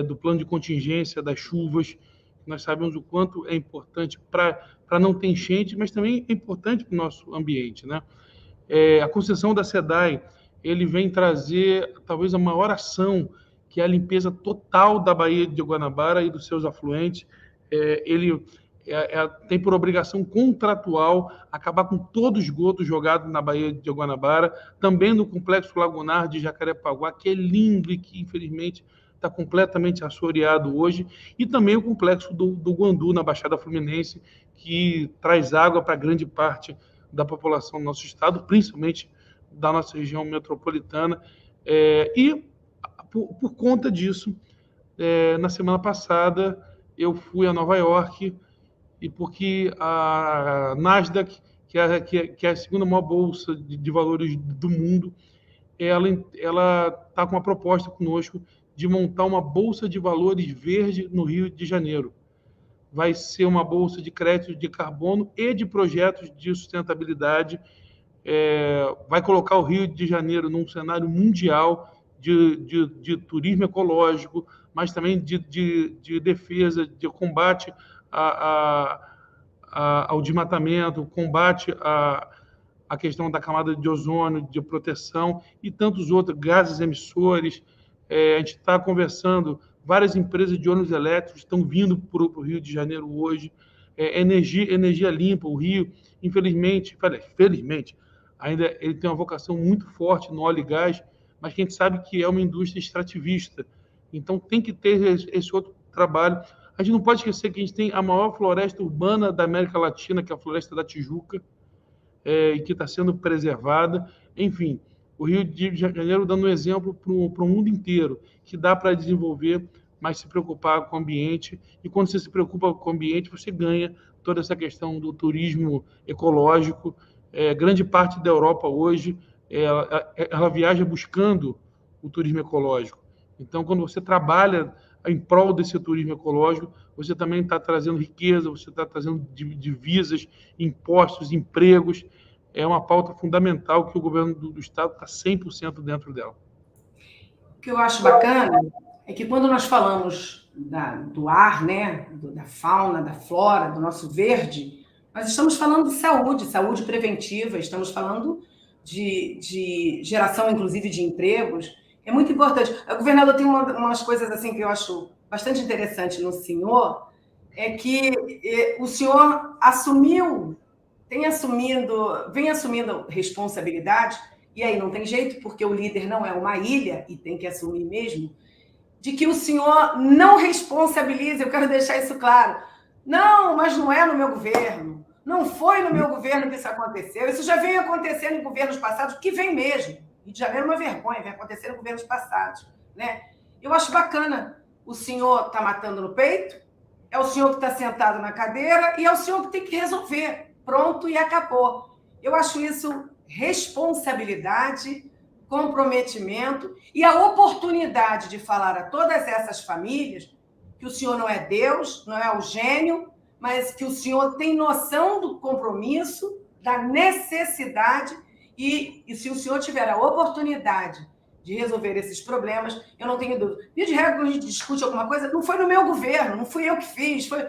[SPEAKER 4] do plano de contingência das chuvas. Nós sabemos o quanto é importante para não ter enchente, mas também é importante para o nosso ambiente, né? A concessão da SEDAI, ele vem trazer talvez a maior ação, que é a limpeza total da Baía de Guanabara e dos seus afluentes. Ele tem por obrigação contratual acabar com todo o esgoto jogado na Baía de Guanabara, também no complexo lagunar de Jacarepaguá, que é lindo e que, infelizmente, está completamente assoreado hoje, e também o complexo do Guandu, na Baixada Fluminense, que traz água para grande parte da população do nosso estado, principalmente da nossa região metropolitana. E, por conta disso, na semana passada, eu fui a Nova York, e porque a Nasdaq, que é a segunda maior bolsa de valores do mundo, ela está com uma proposta conosco de montar uma bolsa de valores verde no Rio de Janeiro. Vai ser uma bolsa de crédito de carbono e de projetos de sustentabilidade. Vai colocar o Rio de Janeiro num cenário mundial de turismo ecológico, mas também de defesa, de combate ao desmatamento, combate à questão da camada de ozônio, de proteção e tantos outros, gases emissores. A gente está conversando, várias empresas de ônibus elétricos estão vindo para o Rio de Janeiro hoje. Energia limpa, o Rio, felizmente, ainda ele tem uma vocação muito forte no óleo e gás, mas que a gente sabe que é uma indústria extrativista. Então, tem que ter esse outro trabalho. A gente não pode esquecer que a gente tem a maior floresta urbana da América Latina, que é a Floresta da Tijuca, e que está sendo preservada. Enfim, o Rio de Janeiro dando um exemplo para o mundo inteiro, que dá para desenvolver, mas se preocupar com o ambiente. E quando você se preocupa com o ambiente, você ganha toda essa questão do turismo ecológico. Grande parte da Europa hoje, ela viaja buscando o turismo ecológico. Então, quando você trabalha em prol desse turismo ecológico, você também está trazendo riqueza, você está trazendo divisas, impostos, empregos. É uma pauta fundamental que o governo do Estado está 100% dentro dela.
[SPEAKER 3] O que eu acho bacana é que quando nós falamos do ar, né, da fauna, da flora, do nosso verde, nós estamos falando de saúde preventiva, estamos falando de geração, inclusive, de empregos. É muito importante. O governador tem umas coisas assim que eu acho bastante interessante no senhor, é que o senhor vem assumindo responsabilidade, e aí não tem jeito, porque o líder não é uma ilha, e tem que assumir mesmo, de que o senhor não responsabiliza, eu quero deixar isso claro. Não, mas não é no meu governo, não foi no meu governo que isso aconteceu, isso já vem acontecendo em governos passados, que vem mesmo. Rio de Janeiro é uma vergonha, vem acontecendo em governos passados, né? Eu acho bacana, o senhor está matando no peito, é o senhor que está sentado na cadeira e é o senhor que tem que resolver. Pronto e acabou. Eu acho isso responsabilidade, comprometimento e a oportunidade de falar a todas essas famílias que o senhor não é Deus, não é o gênio, mas que o senhor tem noção do compromisso, da necessidade e se o senhor tiver a oportunidade de resolver esses problemas, eu não tenho dúvida. Via de regra, quando a gente discute alguma coisa, não foi no meu governo, não fui eu que fiz, foi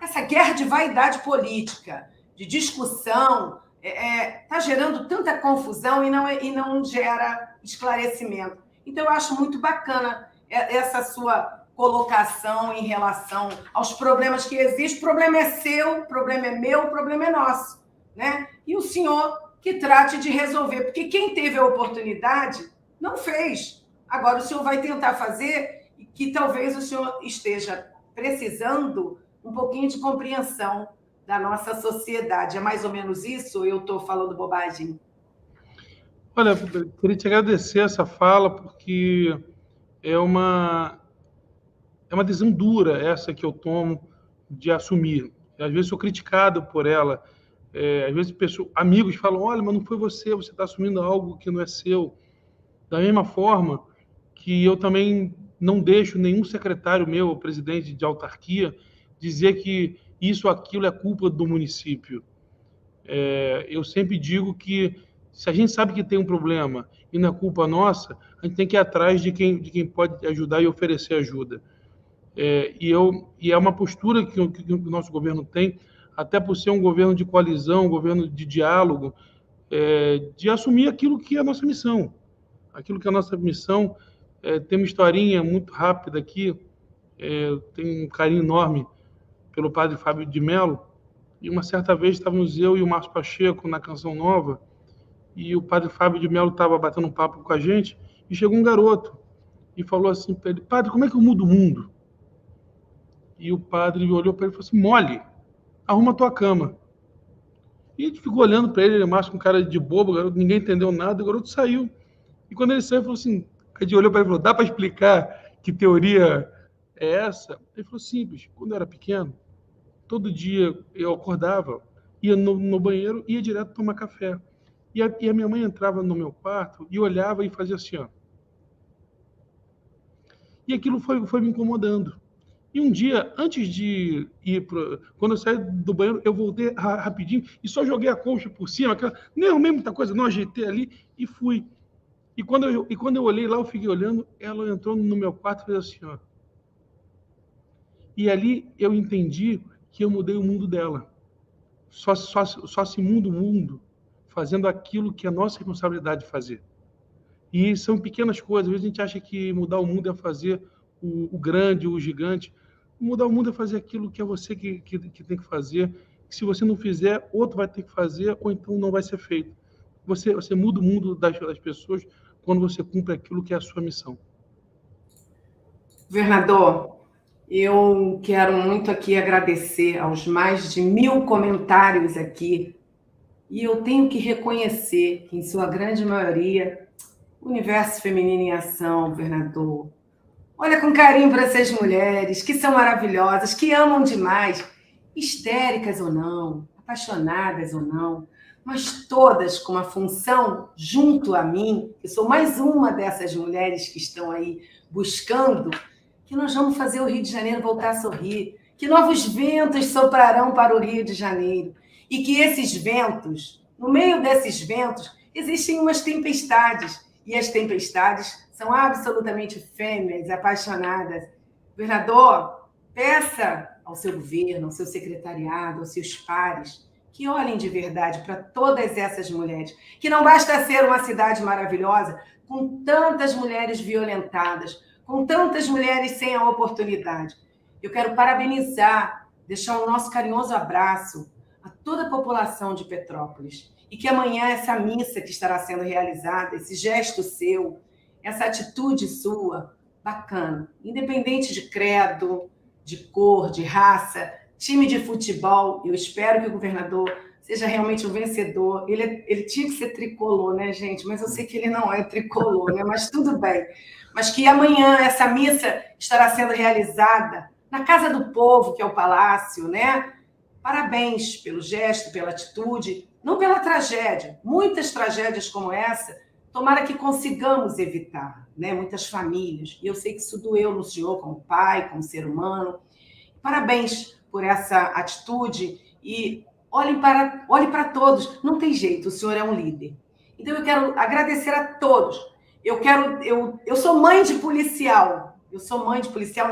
[SPEAKER 3] essa guerra de vaidade política, de discussão, está gerando tanta confusão e não gera esclarecimento. Então, eu acho muito bacana essa sua colocação em relação aos problemas que existem. O problema é seu, o problema é meu, o problema é nosso, né? E o senhor que trate de resolver, porque quem teve a oportunidade não fez. Agora o senhor vai tentar fazer, que talvez o senhor esteja precisando um pouquinho de compreensão da nossa sociedade. É mais ou menos isso? Ou eu estou falando bobagem?
[SPEAKER 4] Olha, eu queria te agradecer essa fala, porque é uma decisão dura essa que eu tomo de assumir. Às vezes sou criticado por ela, Às vezes amigos falam, olha, mas não foi você está assumindo algo que não é seu. Da mesma forma que eu também não deixo nenhum secretário meu, presidente de autarquia, dizer que isso ou aquilo é culpa do município. Eu sempre digo que se a gente sabe que tem um problema e não é culpa nossa, a gente tem que ir atrás de quem pode ajudar e oferecer ajuda. E é uma postura que o nosso governo tem, até por ser um governo de coalizão, um governo de diálogo, de assumir aquilo que é a nossa missão. Aquilo que é a nossa missão. Tem uma historinha muito rápida aqui, tenho um carinho enorme pelo padre Fábio de Mello, e uma certa vez estávamos eu e o Márcio Pacheco na Canção Nova, e o padre Fábio de Mello estava batendo um papo com a gente, e chegou um garoto e falou assim para ele, padre, como é que eu mudo o mundo? E o padre olhou para ele e falou assim, mole, arruma a tua cama. E a gente ficou olhando para ele, Márcio com cara de bobo, garoto, ninguém entendeu nada, o garoto saiu. E quando ele saiu, ele falou assim, a gente olhou para ele e falou, dá para explicar que teoria é essa? Ele falou, simples, quando eu era pequeno, todo dia eu acordava, ia no banheiro, ia direto tomar café. E a minha mãe entrava no meu quarto e olhava e fazia assim, ó. E aquilo foi me incomodando. E um dia, antes de ir quando eu saí do banheiro, eu voltei rapidinho e só joguei a colcha por cima, nem arrumei muita coisa, não ajeitei ali e fui. E quando eu olhei lá, eu fiquei olhando, ela entrou no meu quarto e fez assim, ó. E ali eu entendi que eu mudei o mundo dela. Só se muda o mundo fazendo aquilo que é nossa responsabilidade de fazer. E são pequenas coisas. Às vezes a gente acha que mudar o mundo é fazer o grande, o gigante. Mudar o mundo é fazer aquilo que é você que tem que fazer. Que se você não fizer, outro vai ter que fazer, ou então não vai ser feito. Você muda o mundo das pessoas quando você cumpre aquilo que é a sua missão.
[SPEAKER 3] Governador, eu quero muito aqui agradecer aos mais de 1000 comentários aqui. E eu tenho que reconhecer que, em sua grande maioria, o universo feminino em ação, governador, olha com carinho para essas mulheres que são maravilhosas, que amam demais, histéricas ou não, apaixonadas ou não, mas todas com uma função junto a mim, que sou mais uma dessas mulheres que estão aí buscando, que nós vamos fazer o Rio de Janeiro voltar a sorrir, que novos ventos soprarão para o Rio de Janeiro, e que esses ventos, no meio desses ventos, existem umas tempestades, e as tempestades são absolutamente fêmeas, apaixonadas. Governador, peça ao seu governo, ao seu secretariado, aos seus pares, que olhem de verdade para todas essas mulheres, que não basta ser uma cidade maravilhosa, com tantas mulheres violentadas, com tantas mulheres sem a oportunidade. Eu quero parabenizar, deixar um nosso carinhoso abraço a toda a população de Petrópolis, e que amanhã essa missa que estará sendo realizada, esse gesto seu, essa atitude sua, bacana, independente de credo, de cor, de raça, time de futebol, eu espero que o governador seja realmente um vencedor. Ele tinha que ser tricolor, né, gente? Mas eu sei que ele não é tricolor, né? Mas tudo bem. Mas que amanhã essa missa estará sendo realizada na Casa do Povo, que é o Palácio, né? Parabéns pelo gesto, pela atitude, não pela tragédia. Muitas tragédias como essa, tomara que consigamos evitar, né? Muitas famílias. E eu sei que isso doeu no senhor como pai, como ser humano. Parabéns por essa atitude e olhe para todos. Não tem jeito, o senhor é um líder. Então eu quero agradecer a todos. Eu sou mãe de policial.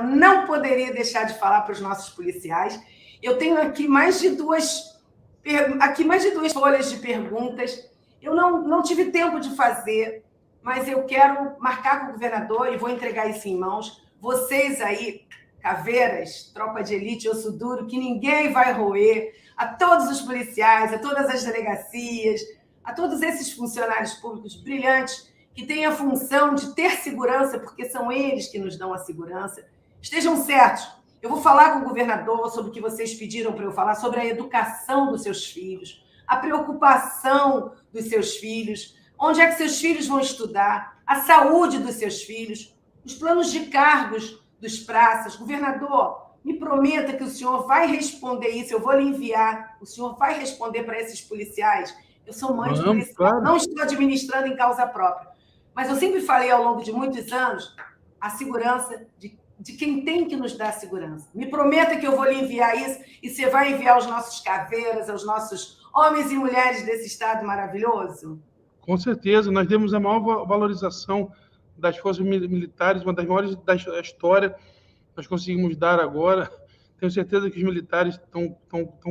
[SPEAKER 3] Não poderia deixar de falar para os nossos policiais. Eu tenho aqui mais de duas folhas de perguntas. Eu não tive tempo de fazer, mas eu quero marcar com o governador e vou entregar isso em mãos. Vocês aí, caveiras, tropa de elite, osso duro, que ninguém vai roer, a todos os policiais, a todas as delegacias, a todos esses funcionários públicos brilhantes que têm a função de ter segurança, porque são eles que nos dão a segurança. Estejam certos. Eu vou falar com o governador sobre o que vocês pediram para eu falar, sobre a educação dos seus filhos, a preocupação dos seus filhos, onde é que seus filhos vão estudar, a saúde dos seus filhos, os planos de cargos dos praças. Governador, Me prometa que o senhor vai responder isso, eu vou lhe enviar, o senhor vai responder para esses policiais. Eu sou mãe de policial,
[SPEAKER 4] claro.
[SPEAKER 3] não estou administrando em causa própria, mas eu sempre falei ao longo de muitos anos a segurança de quem tem que nos dar segurança. Me prometa que eu vou lhe enviar isso e você vai enviar aos nossos caveiras, aos nossos homens e mulheres desse estado maravilhoso?
[SPEAKER 4] Com certeza, nós demos a maior valorização das forças militares, uma das maiores da história, nós conseguimos dar agora. Tenho certeza que os militares estão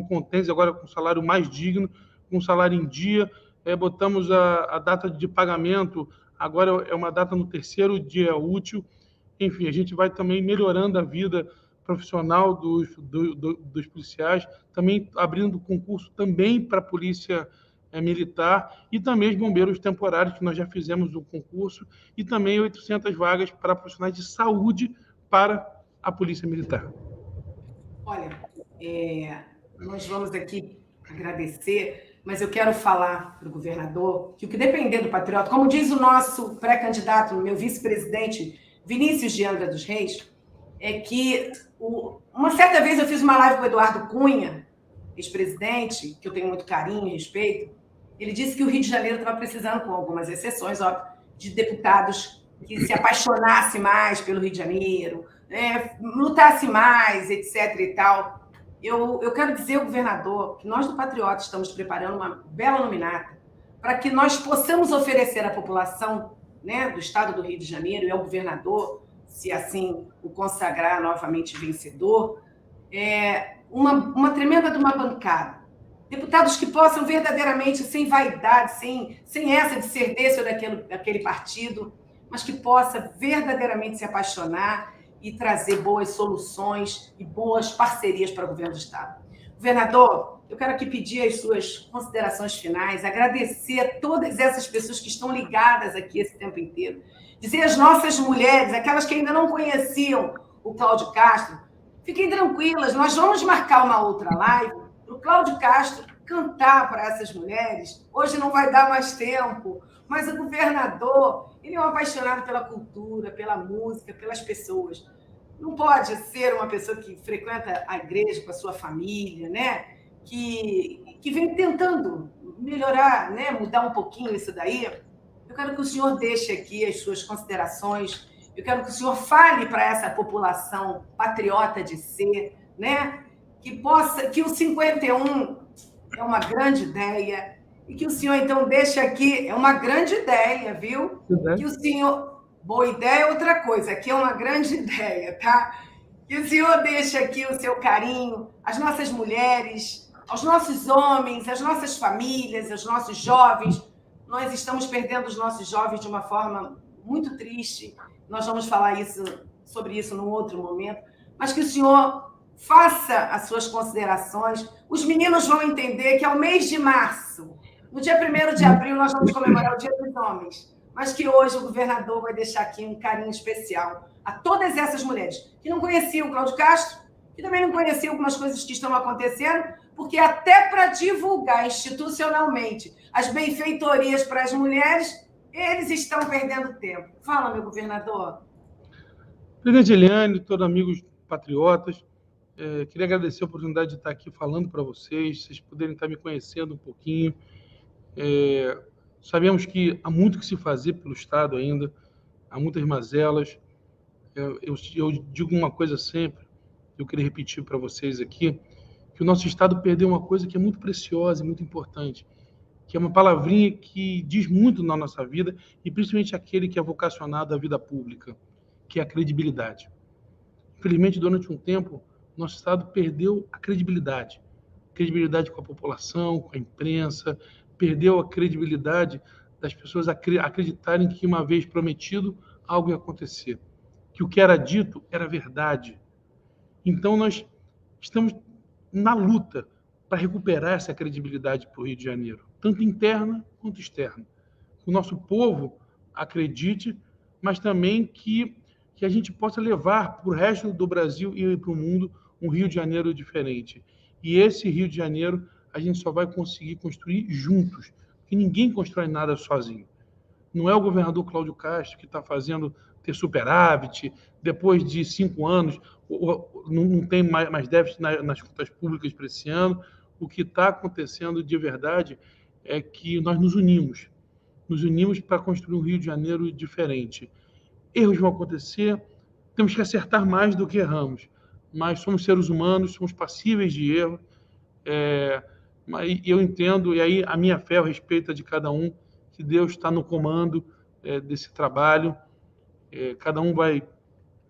[SPEAKER 4] contentes agora com um salário mais digno, com um salário em dia. Botamos a data de pagamento, agora é uma data no 3º dia útil. Enfim, a gente vai também melhorando a vida profissional dos policiais, também abrindo concurso também para a polícia militar e também os bombeiros temporários, que nós já fizemos o concurso, e também 800 vagas para profissionais de saúde para a polícia militar.
[SPEAKER 3] Olha, nós vamos aqui agradecer, mas eu quero falar para o governador que o que depender do Patriota, como diz o nosso pré-candidato, meu vice-presidente, Vinícius de Angra dos Reis, é que uma certa vez eu fiz uma live com o Eduardo Cunha, ex-presidente, que eu tenho muito carinho e respeito. Ele disse que o Rio de Janeiro estava precisando, com algumas exceções, óbvio, de deputados que se apaixonassem mais pelo Rio de Janeiro, né, lutasse mais, etc. e tal. Eu quero dizer ao governador que nós do Patriota estamos preparando uma bela nominata para que nós possamos oferecer à população, né, do estado do Rio de Janeiro e ao governador, se assim o consagrar novamente vencedor, uma tremenda de uma bancada. Deputados que possam verdadeiramente, sem vaidade, sem essa de ser desse ou daquele partido, mas que possa verdadeiramente se apaixonar e trazer boas soluções e boas parcerias para o governo do estado. Governador, eu quero aqui pedir as suas considerações finais, agradecer a todas essas pessoas que estão ligadas aqui esse tempo inteiro, dizer às nossas mulheres, aquelas que ainda não conheciam o Cláudio Castro, fiquem tranquilas, nós vamos marcar uma outra live para o Cláudio Castro cantar para essas mulheres. Hoje não vai dar mais tempo, mas o governador, ele é um apaixonado pela cultura, pela música, pelas pessoas. Não pode ser uma pessoa que frequenta a igreja com a sua família, né? Que vem tentando melhorar, né? Mudar um pouquinho isso daí. Eu quero que o senhor deixe aqui as suas considerações. Eu quero que o senhor fale para essa população patriota de ser, né? Que o 51 é uma grande ideia e que o senhor, então, deixe aqui... É uma grande ideia, viu? Que o senhor... Boa ideia é outra coisa, aqui é uma grande ideia, tá? Que o senhor deixe aqui o seu carinho às nossas mulheres, aos nossos homens, às nossas famílias, aos nossos jovens. Nós estamos perdendo os nossos jovens de uma forma muito triste. Nós vamos falar sobre isso num outro momento. Mas que o senhor faça as suas considerações. Os meninos vão entender que é o mês de março. No dia 1º de abril, nós vamos comemorar o Dia dos Homens. Mas que hoje o governador vai deixar aqui um carinho especial a todas essas mulheres que não conheciam o Cláudio Castro, que também não conheciam algumas coisas que estão acontecendo, porque até para divulgar institucionalmente as benfeitorias para as mulheres, eles estão perdendo tempo. Fala, meu governador.
[SPEAKER 4] Presidente Eliane, todos amigos patriotas, queria agradecer a oportunidade de estar aqui falando para vocês poderem estar me conhecendo um pouquinho. Sabemos que há muito que se fazer pelo Estado ainda, há muitas mazelas. Eu digo uma coisa sempre, eu queria repetir para vocês aqui, que o nosso Estado perdeu uma coisa que é muito preciosa e muito importante, que é uma palavrinha que diz muito na nossa vida, e principalmente aquele que é vocacionado à vida pública, que é a credibilidade. Infelizmente, durante um tempo, nosso Estado perdeu a credibilidade. Credibilidade com a população, com a imprensa, perdeu a credibilidade das pessoas acreditarem que uma vez prometido, algo ia acontecer, que o que era dito era verdade. Então, nós estamos na luta para recuperar essa credibilidade para o Rio de Janeiro, tanto interna quanto externa. Que o nosso povo acredite, mas também que a gente possa levar para o resto do Brasil e para o mundo um Rio de Janeiro diferente. E esse Rio de Janeiro a gente só vai conseguir construir juntos, porque ninguém constrói nada sozinho. Não é o governador Cláudio Castro que está ter superávit, depois de 5 anos não tem mais déficit nas contas públicas para esse ano. O que está acontecendo de verdade é que nós nos unimos para construir um Rio de Janeiro diferente. Erros vão acontecer, temos que acertar mais do que erramos, mas somos seres humanos, somos passíveis de erro. Mas eu entendo, e aí a minha fé, o respeito de cada um, que Deus está no comando desse trabalho, cada um vai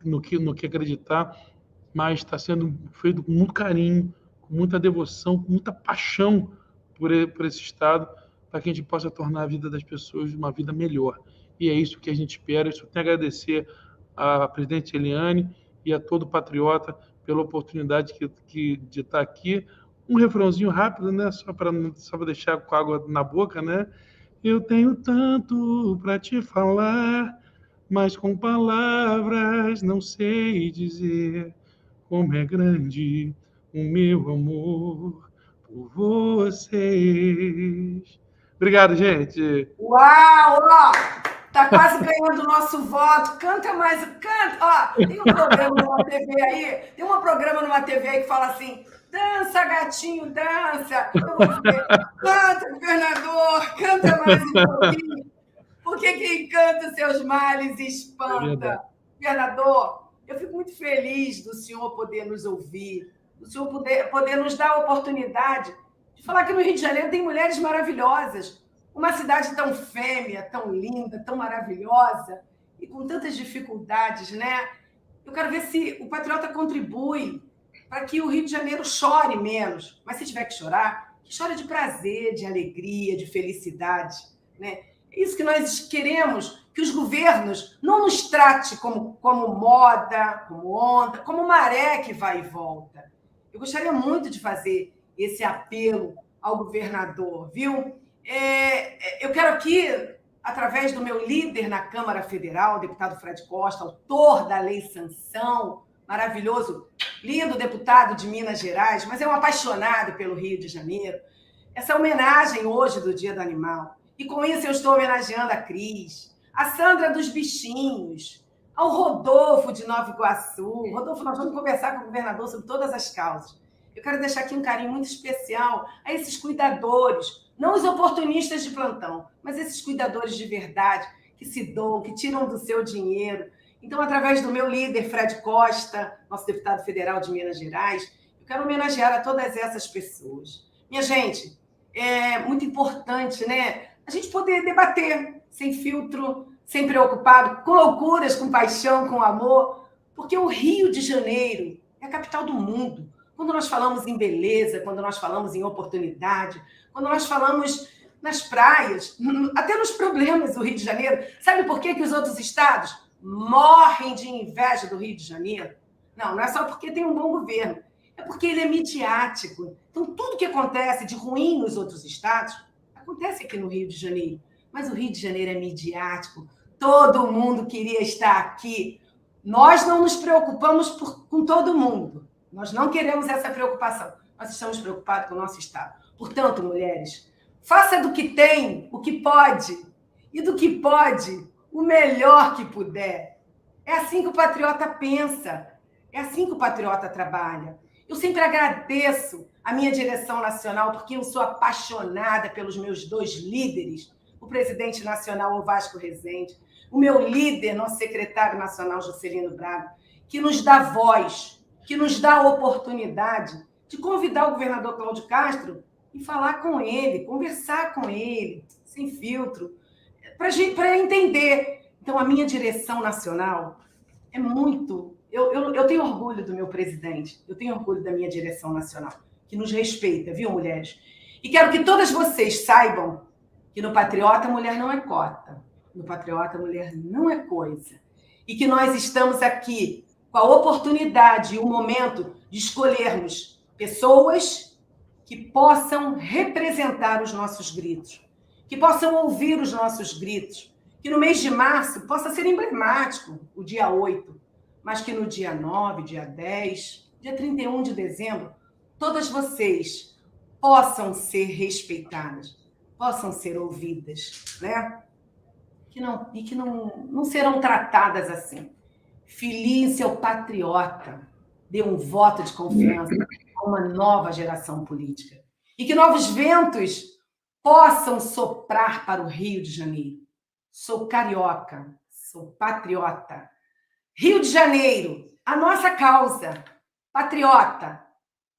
[SPEAKER 4] no que acreditar, mas está sendo feito com muito carinho, com muita devoção, com muita paixão por esse Estado, para que a gente possa tornar a vida das pessoas uma vida melhor. E é isso que a gente espera. Eu só tenho a agradecer à presidente Eliane e a todo patriota pela oportunidade de estar aqui. Um refrãozinho rápido, né? Só para deixar com água na boca, né? Eu tenho tanto para te falar, mas com palavras não sei dizer como é grande o meu amor por vocês. Obrigado, gente.
[SPEAKER 3] Uau! Ó, tá quase ganhando o nosso voto. Canta mais, canta. Ó, tem um programa numa TV aí, que fala assim: dança, gatinho, dança. Eu vou dizer, canta, governador, canta mais um pouquinho. Porque quem canta seus males espanta. Governador, eu fico muito feliz do senhor poder nos ouvir, do senhor poder nos dar a oportunidade de falar que no Rio de Janeiro tem mulheres maravilhosas, uma cidade tão fêmea, tão linda, tão maravilhosa e com tantas dificuldades, né? Eu quero ver se o patriota contribui para que o Rio de Janeiro chore menos, mas se tiver que chorar, que chore de prazer, de alegria, de felicidade, né? É isso que nós queremos, que os governos não nos tratem como moda, como onda, como maré que vai e volta. Eu gostaria muito de fazer esse apelo ao governador, viu? Eu quero aqui, através do meu líder na Câmara Federal, o deputado Fred Costa, autor da Lei Sanção, maravilhoso, lindo deputado de Minas Gerais, mas é um apaixonado pelo Rio de Janeiro, essa homenagem hoje do Dia do Animal. E com isso eu estou homenageando a Cris, a Sandra dos Bichinhos, ao Rodolfo de Nova Iguaçu. Rodolfo, nós vamos conversar com o governador sobre todas as causas. Eu quero deixar aqui um carinho muito especial a esses cuidadores, não os oportunistas de plantão, mas esses cuidadores de verdade, que se doam, que tiram do seu dinheiro. Então, através do meu líder, Fred Costa, nosso deputado federal de Minas Gerais, eu quero homenagear a todas essas pessoas. Minha gente, é muito importante, né? A gente poder debater sem filtro, sem preocupado, com loucuras, com paixão, com amor, porque o Rio de Janeiro é a capital do mundo. Quando nós falamos em beleza, quando nós falamos em oportunidade, quando nós falamos nas praias, até nos problemas do Rio de Janeiro. Sabe por que os outros estados morrem de inveja do Rio de Janeiro? Não é só porque tem um bom governo, é porque ele é midiático. Então, tudo que acontece de ruim nos outros estados acontece aqui no Rio de Janeiro. Mas o Rio de Janeiro é midiático. Todo mundo queria estar aqui. Nós não nos preocupamos com todo mundo. Nós não queremos essa preocupação. Nós estamos preocupados com o nosso estado. Portanto, mulheres, faça do que tem, o que pode. E do que pode, o melhor que puder. É assim que o patriota pensa. É assim que o patriota trabalha. Eu sempre agradeço a minha direção nacional, porque eu sou apaixonada pelos meus 2 líderes, o presidente nacional, o Vasco Rezende, o meu líder, nosso secretário nacional, Juscelino Braga, que nos dá voz, que nos dá a oportunidade de convidar o governador Cláudio Castro e falar com ele, conversar com ele, sem filtro, para entender. Então, a minha direção nacional é muito... Eu tenho orgulho do meu presidente, eu tenho orgulho da minha direção nacional, que nos respeita, viu, mulheres? E quero que todas vocês saibam que no Patriota, mulher não é cota. No Patriota, mulher não é coisa. E que nós estamos aqui com a oportunidade e o momento de escolhermos pessoas que possam representar os nossos gritos, que possam ouvir os nossos gritos, que no mês de março possa ser emblemático o dia 8, mas que no dia 9, dia 10, dia 31 de dezembro, todas vocês possam ser respeitadas, possam ser ouvidas, né? e que não serão tratadas assim. Filie seu patriota, dê um voto de confiança a uma nova geração política. E que novos ventos possam soprar para o Rio de Janeiro. Sou carioca, sou patriota. Rio de Janeiro, a nossa causa. Patriota,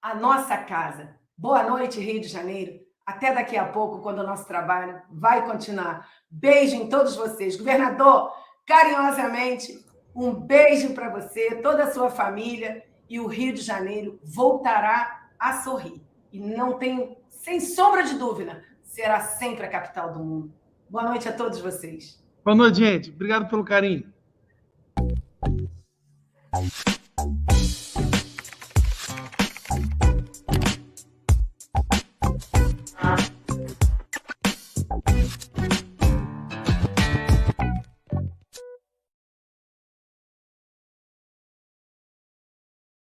[SPEAKER 3] a nossa casa. Boa noite, Rio de Janeiro. Até daqui a pouco, quando o nosso trabalho vai continuar. Beijo em todos vocês. Governador, carinhosamente, um beijo para você, toda a sua família, e o Rio de Janeiro voltará a sorrir. E não tenho, sem sombra de dúvida, será sempre a capital do mundo. Boa noite a todos vocês.
[SPEAKER 4] Boa noite, gente. Obrigado pelo carinho.